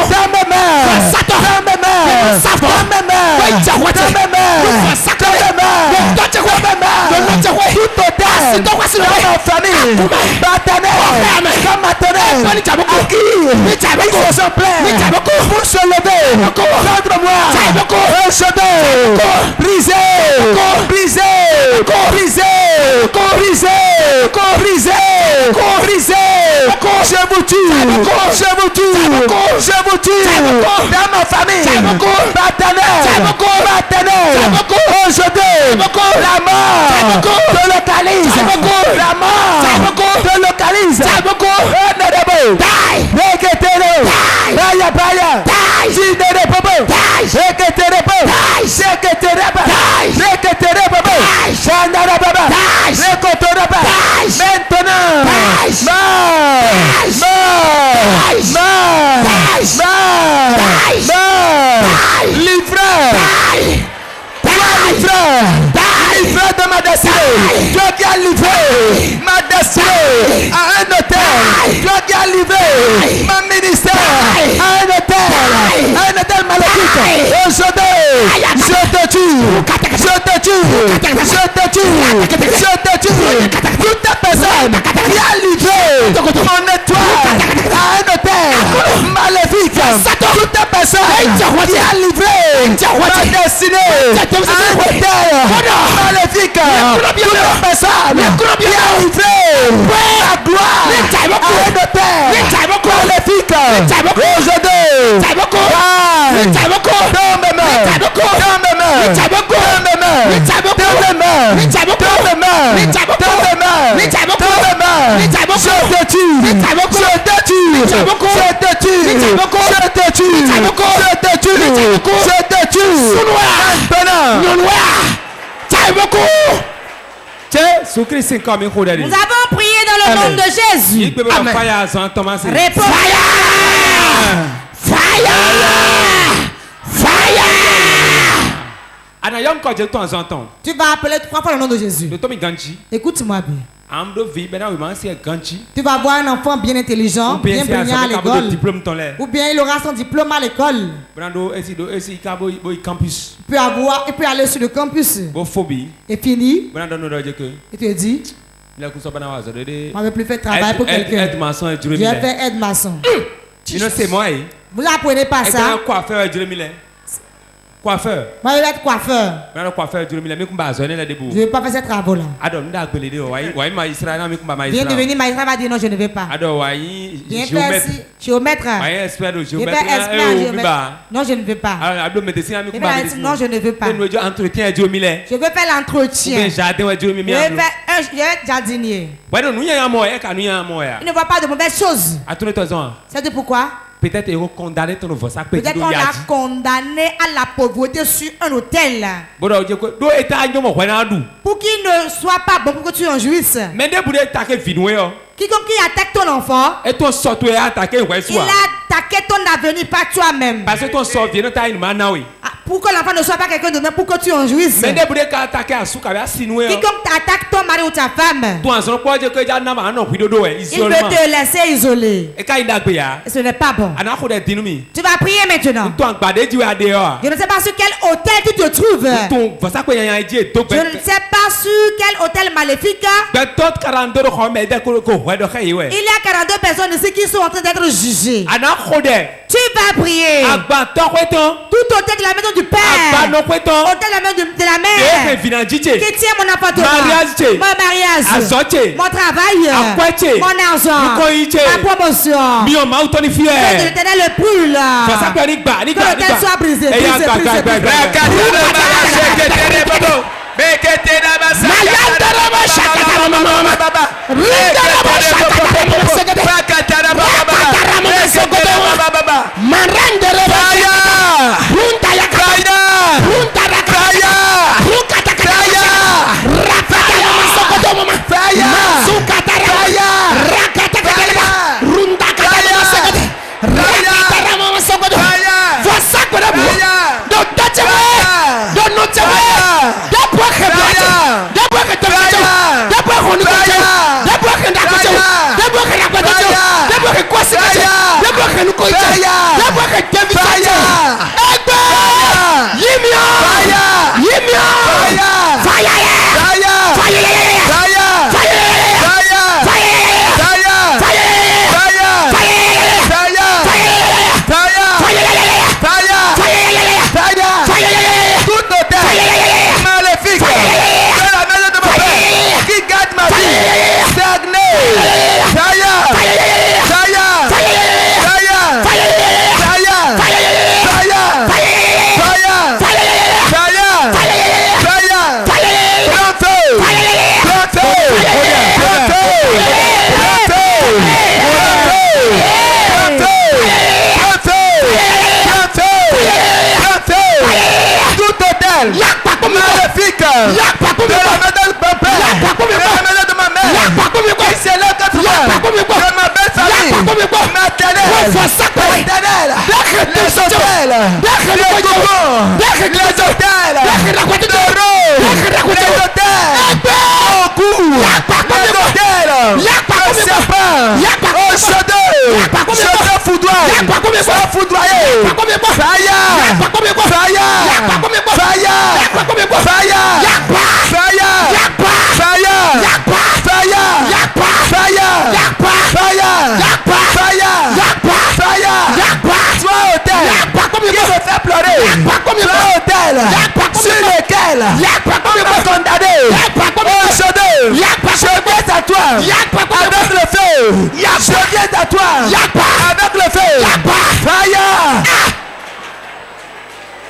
dans mes mains, dans mes mains, dans mes mains, dans mes mains, dans mes mains, tout hôtel dans ma famille, comme maternelle, à qui ils se sont plaints pour se lever contre moi. Brisé, brisé, brisé, brisé, brisé, brisé. Je vous tue, je vous tue, je vous tue. Dans ma famille, partenaire, aujourd'hui, la mort te localise, la mort te localise. Livré de ma destinée. Dieu qui a livré ma destinée à un hôtel. Dieu qui a livré ma ministère à un hôtel maléfique. Aujourd'hui, je te tue. Je te tue. Je te tue. Je te tue. Toute personne qui a livré mon étoile à un hôtel maléfique. Toute personne qui a livré ma destinée à un hôtel maléfique. Toute personne qui a livré la gloire à un hôtel maléfique. Aujourd'hui, Nous avons prié dans le nom de Jésus. Amen. Réponds. Tu vas appeler 3 fois le nom de Jésus. Écoute-moi bien. Tu vas avoir un enfant bien intelligent, bien brillant à l'école. Ou bien il aura son diplôme à l'école. Il peut aller sur le campus. Et fini. Et tu dis, on ne veut plus faire travail pour quelqu'un. Je vais faire aide-maçon. Vous apprenez pas ça. Coiffeur. Moi, je vais être coiffeur. Je ne vais pas faire ces travaux-là. Viens devenir magistrat, va dire non, je ne vais pas. Viens faire géomètre. Viens faire expert. Non, je ne veux pas. Non, je ne veux pas. Je veux faire l'entretien. Je vais être jardinier. Il ne voit pas de mauvaises choses. C'est pourquoi? Peut-être qu'on a condamné à la pauvreté sur un hôtel. Pour qu'il ne soit pas bon, pour que tu en jouisses. Quiconque qui attaque ton enfant, il a attaqué ton avenir, pas toi-même. Pour que l'enfant ne soit pas quelqu'un de même, pour que tu en jouisses. Quiconque attaque ton mari ou ta femme, il veut te laisser isolé. Et ce n'est pas bon. Tu vas prier maintenant. Je ne sais pas sur quel hôtel tu te trouves. Je ne sais pas sur quel hôtel maléfique. Il y a 42 personnes ici qui sont en train d'être jugées. Tu vas prier. Tout hôtel de la maison du Père, hôtel de la maison de la mère, qui tient mon appartement, mon mariage, mon travail, mon argent, ma promotion. Que l'Éternel le brûle. Que l'hôtel soit brisé.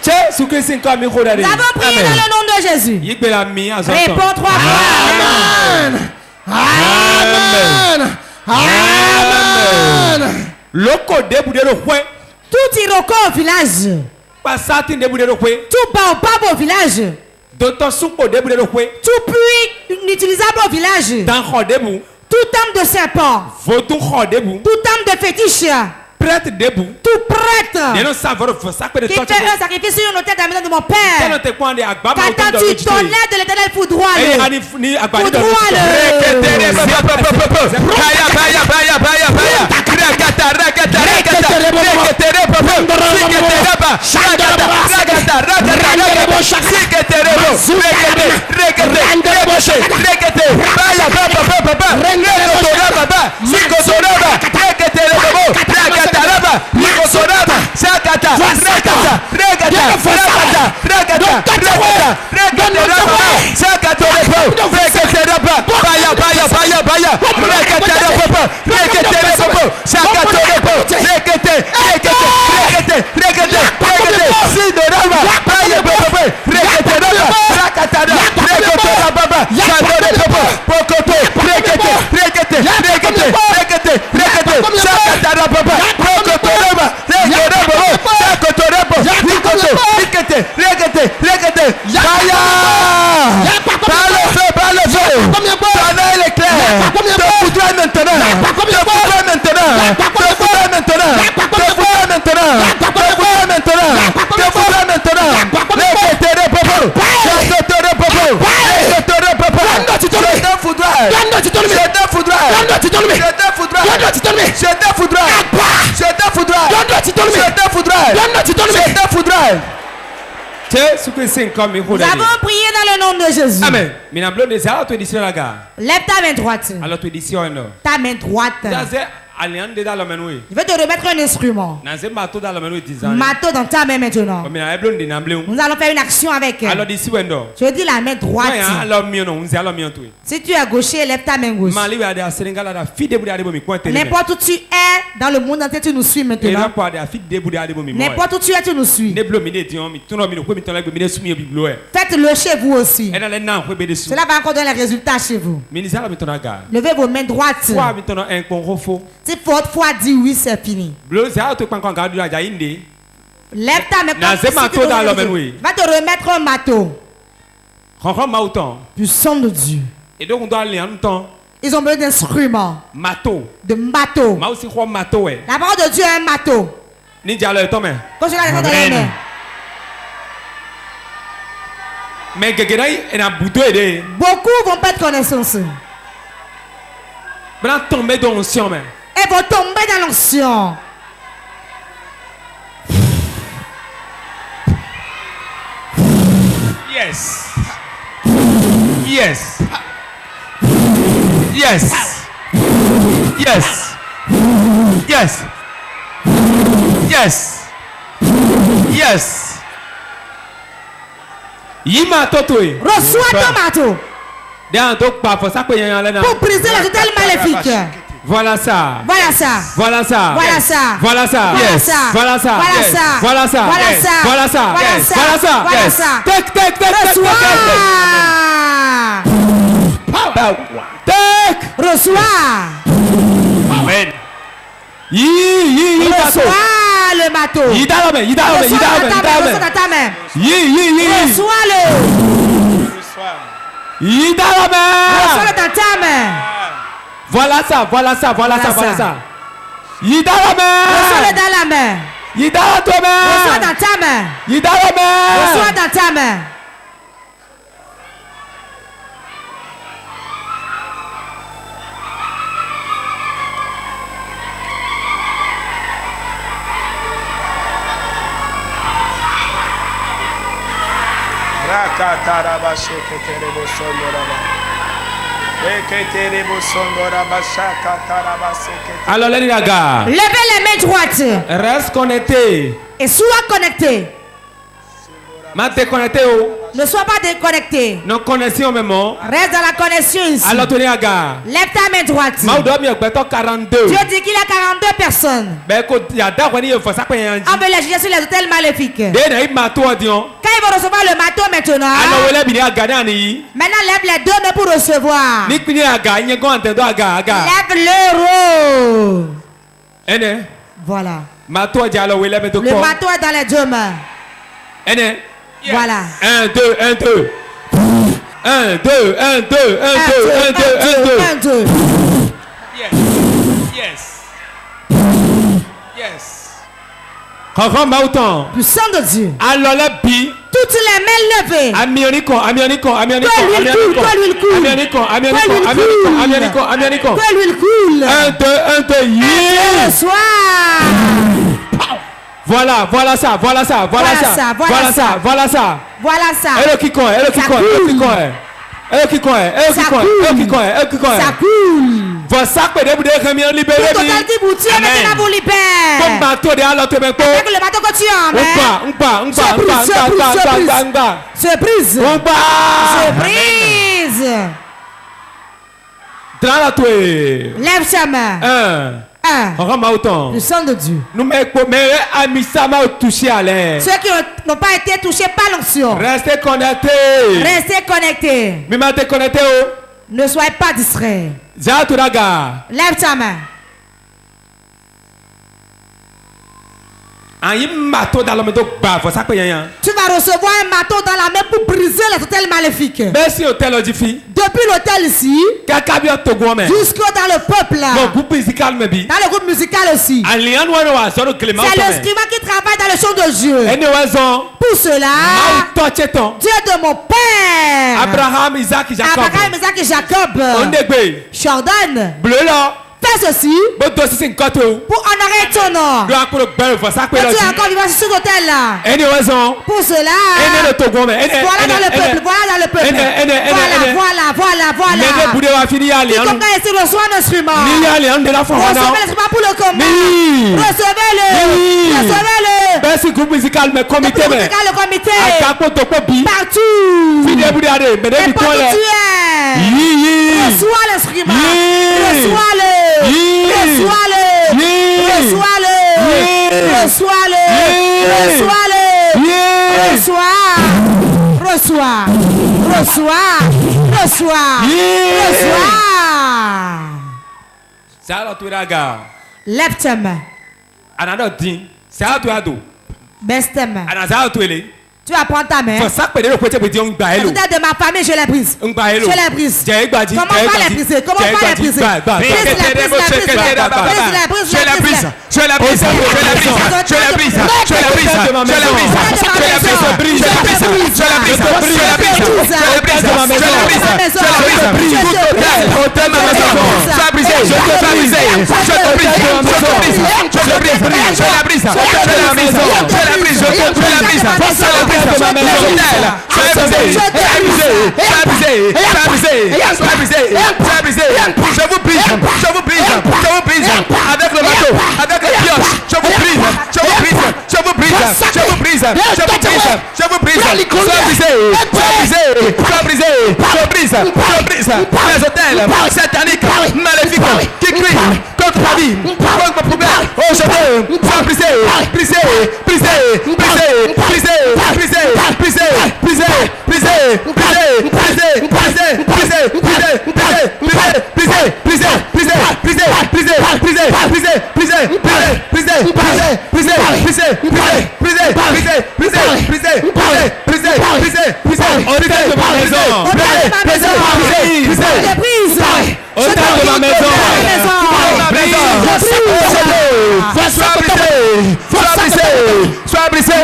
Nous avons prié dans le nom de Jésus. Réponds 3 fois. Amen. Amen. Amen. Tout iroko au village. Tout baobab au village. Tout puits inutilisable au village. Tout âme de serpent. Tout âme de fétiche. Prêtre debout. Tout prêtre. Qui fait un sacrifice sur une autel dans la maison de mon père. Quand tu t'honnais de l'éternel foudroie-le. Foudroie-le. Nous avons prié dans le nom de Jésus. Amen. Lève ta main droite. Ta main droite. Je vais te remettre un instrument. Marteau dans ta main maintenant. Nous allons faire une action avec. Je dis la main droite. Si tu es gaucher, lève ta main gauche. N'importe où tu es dans le monde entier, tu nous suis maintenant. N'importe où tu es, tu nous suis. Faites-le chez vous aussi. Cela va encore donner les résultats chez vous. Levez vos mains droites. Si votre foi dit oui, c'est fini. Lève ta main. Va te remettre un marteau. Puissant de Dieu. Ils ont besoin d'instruments. De marteau. La parole de Dieu est un marteau. Quand je la dans les mains. Beaucoup vont perdre connaissance. Et vont tomber dans l'onction. Yes. Yes. Yes. Yes. Yes. Yes. Yes. Reçois ton marteau. Pour briser les hôtels maléfiques. Voilà ça. Voilà ça. Voilà ça. Voilà ça. Voilà ça. Yes. Voilà ça. Voilà ça. Voilà ça. Voilà ça. Voilà ça. Voilà ça. Voilà ça. Voilà ça. Reçois. Reçois. Amen. Reçois le marteau. Reçois dans ta main. Reçois-le. Reçois-le dans ta main. Voilà ça. Voilà ça. Voilà ça. Voilà ça. Reçois-le dans la main. Reçois dans ta main. Reçois dans ta main. Alors les gars, levez les mains droites. Reste connecté. Et sois connecté. Ne sois pas déconnecté. Non connexion même. Reste dans la connexion ici. Alors tenez à gare. Lève ta main droite. Dieu dit qu'il y a 42 personnes. On veut les juger sur les hôtels maléfiques. Quand ils vont recevoir le marteau maintenant. Maintenant lève les deux mains pour recevoir. Lève l'euro. Voilà. Le marteau est dans les deux mains. Voilà. 1, 2, 1, 2. 1, 2, 1, 2, 1, 2, 1, 2, 1, 2. Yes. Yes. Puissant de Dieu. Alors la bi. Toutes les mains levées. Amionico. Que l'huile coule. 1, 2, 1, 2. Soir. Voilà ça. Elle qui coin. Ça coule. Va ça que des bouteilles remis libéré. Tout total dit vous tuez maintenant vous libère. Comme bateau de alors tu me pas. Avec le bateau que tu as. Surprise. Dans la touée. Lève sa main. 1. Le sang de Dieu. Nous touché à l'air. Ceux qui n'ont pas été touchés par l'onction. Restez connectés. Ne soyez pas distraits. Lève ta main. Tu vas recevoir un marteau dans la main pour briser les hôtels maléfiques. Depuis l'hôtel ici, jusqu'au dans le peuple là. Dans le groupe musical aussi. C'est le scribe qui travaille dans le champ de Dieu. Pour cela, Dieu de mon père, Abraham, Isaac et Jacob, Jordan, bleu là. Fais ceci pour honorer ton nom. Tu es encore vivant sur cet hôtel là. Pour cela, voilà dans le peuple. Voilà. Quiconque ici reçoit un instrument. Recevez l'instrument pour le combat. Recevez-le. Groupe musical, le comité. Partout. Et partout tu es. Reçois l'instrument. Reçois-le. Lève ta main. Baisse ta main. Tu vas prendre ta main. De ma famille, je l'ai prise. Comment pas les briser? Avec le marteau, avec les pioches, je vous brise. Les hôtels sataniques, maléfiques, qui crient contre la vie, contre le problème. Oh, je veux briser. Sois brisé.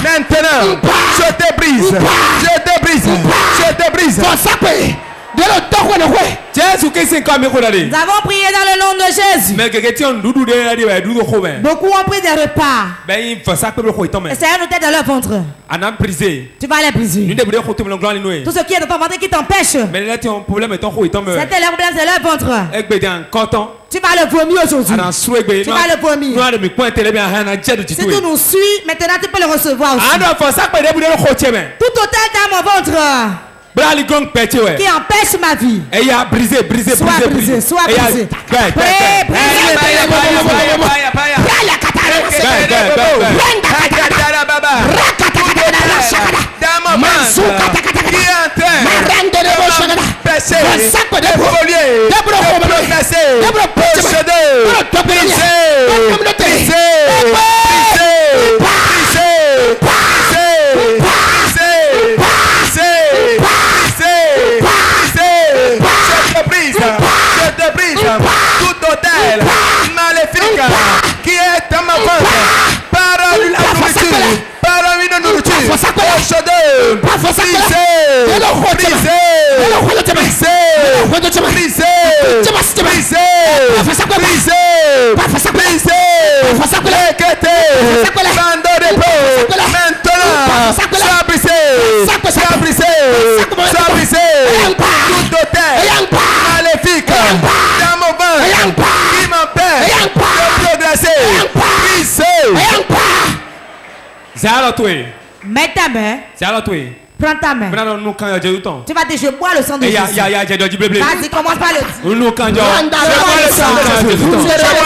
Maintenant, je te brise. Jésus qui s'est comme Nous avons prié dans le nom de Jésus. mais Beaucoup ont pris des repas. Et Seigneur nous t'aide dans leur ventre. Tu vas les briser. Tout ce qui est dans ton ventre qui t'empêche. C'était leur problème, c'est leur ventre. Tu vas le vomir aujourd'hui. Tu vas le vomir. Si tu nous suis, maintenant tu peux le recevoir aussi. Tout total dans mon ventre qui empêche ma vie. Sois brisé, sois brisé. Tout hôtel maléfique qui est dans ma vente par la nourriture, par une nourriture, maléfique dans mon ventre qui m'empêche de progresser. Mets ta main. Prends ta main. Tu vas dire, je bois le sang de Jésus. Vas-y, commence par le dire. Je bois le sang de Jésus. Je bois le sang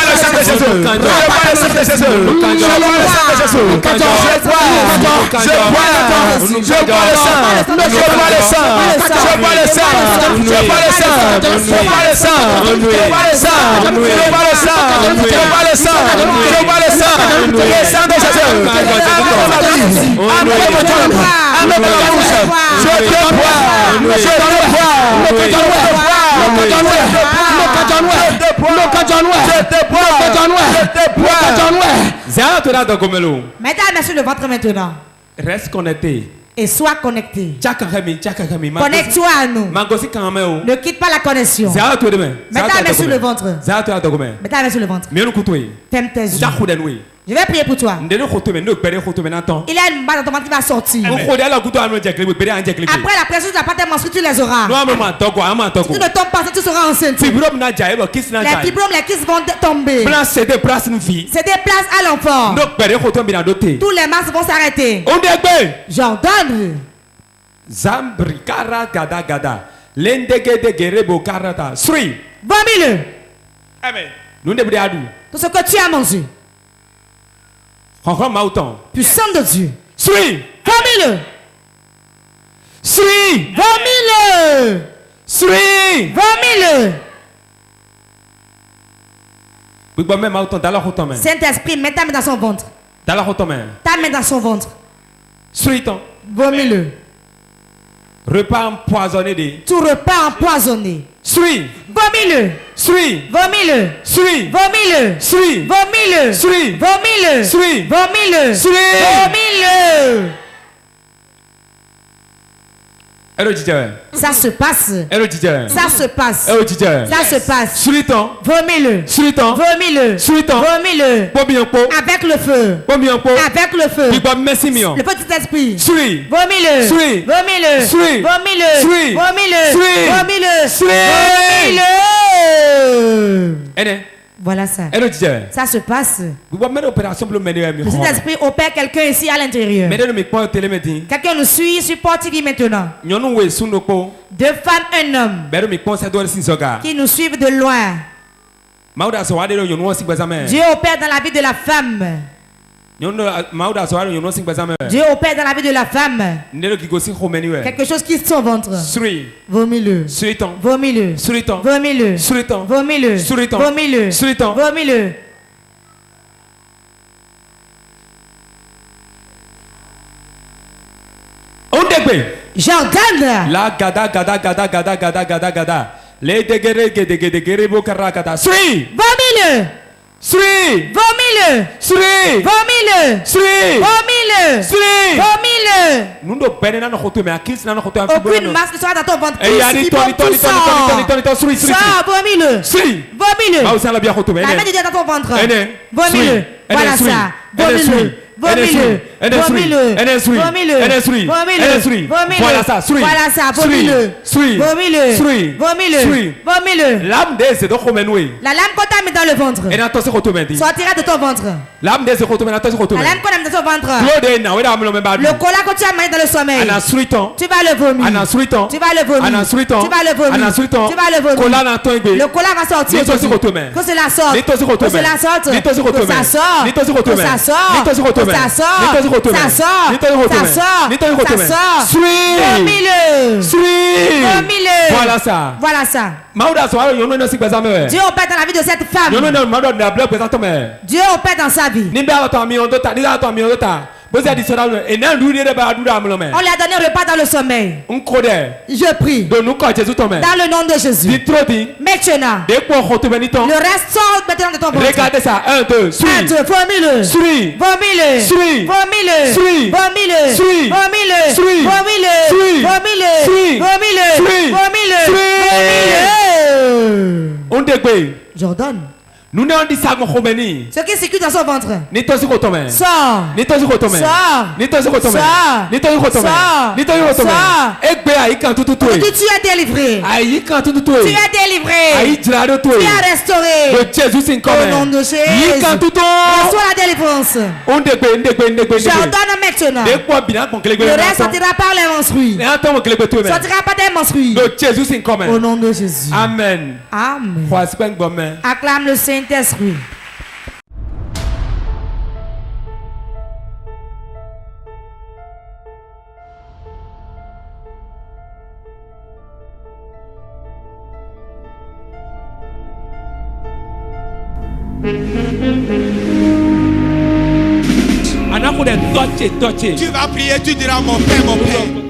de Jésus. Je bois le sang de Jésus. Mets ta main sur le ventre maintenant. Reste connecté. Et sois connecté. Connecte-toi à nous. Ne quitte pas la connexion. Mets ta main sur le ventre. Mets ta main sur le ventre. Ferme tes yeux. Je vais prier pour toi. Il y a une balle dans ton ventre qui va sortir. Après la présence de la pâte menstruelle, tu les auras. Si tu ne tombes pas, tu seras enceinte. Les fibromes, les kystes vont tomber. C'est des places à l'enfant. Tous les masses vont s'arrêter. J'ordonne. Vomis-le. Amen. Tout ce que tu as mangé. Puissant de Dieu. Vomis-le. Vomis-le. Vomis-le. Saint-Esprit, mets ta main dans son ventre. Ta main dans son ventre. Vomis-le. Repas empoisonné. Tout repas empoisonné. Vomis-le. Vomis-le. Vomis-le. Vomis-le. Vomis-le. Vomis-le. Vomis-le. Ça se passe. Ça se passe. Ça se passe. Vomis-le. Vomis-le. Vomis-le. Avec le feu. Avec le feu. Le petit esprit. Vomis-le. Vomis-le. Vomis-le. Vomis-le. Vomis-le. Vomis-le. Voilà ça. Ça se passe. Le Saint-Esprit opère quelqu'un ici à l'intérieur. Quelqu'un nous suit sur Port TV maintenant. 2 femmes, un homme qui nous suivent de loin. Dieu opère dans la vie de la femme. Dieu opère dans la vie de la femme. Quelque chose qui est son ventre. Vomis-le. Vomis-le. Vomis-le. Vomis-le. Vomis-le. Vomis-le. J'ordonne. La gada gada gada gada gada gada gada. Les dégérés. Vomis-le. Three. Vomis-le. Three. Vomis-le. Three. Vomis-le. Three. Vomis-le. Aucune masse ne sera dans ton ventre. Tout sort. Vomis-le. Vomis-le. La main de Dieu dans ton ventre. Vomis-le. Voilà ça. Vomis-le. Vomis-le. Vomis-le. Vomis-le. Vomis-le. Voilà ça. Voilà ça. Vomis-le. Vomis-le. Vomis-le. Vomis-le. La lame qu'on t'a mis dans le ventre sortira de ton ventre. La lame qu'on a mis dans ton ventre. Le cola que tu as mis dans le sommeil. Tu vas le vomir. Tu vas le vomir. Tu vas le vomir. Tu vas le vomir. Le cola va sortir. Que cela sorte. Que cela sorte. Que ça sort. Que ça sort. Que ça sort. Ça sort. Ça sort. Vomis-le. Vomis-le. Voilà ça. Voilà ça. Dieu opère dans la vie de cette femme. Dieu opère dans sa vie. On lui a donné un repas dans le sommeil. Je prie. Dans le nom de Jésus. Maintenant. Le reste sort maintenant de ton ventre. Regardez ça. 1, 2, 3. Vomis-le. Vomis-le. Vomis-le. Vomis-le. Vomis-le. Vomis-le. Vomis-le. Vomis-le. Vomis-le. Vomis-le. J'ordonne. Nous n'avons dit ça, ce qui circule dans son ventre. Sors. Aujourd'hui, tu es délivré. Tu es délivré. Tu es restauré. Au nom de Jésus. Reçois la délivrance. J'ordonne maintenant. Le reste sortira par les menstrues. Sortira par des menstrues. Au nom de Jésus. Amen. Amen. Acclame le Saint-Esprit. Tu vas prier, tu diras mon Père, mon Père.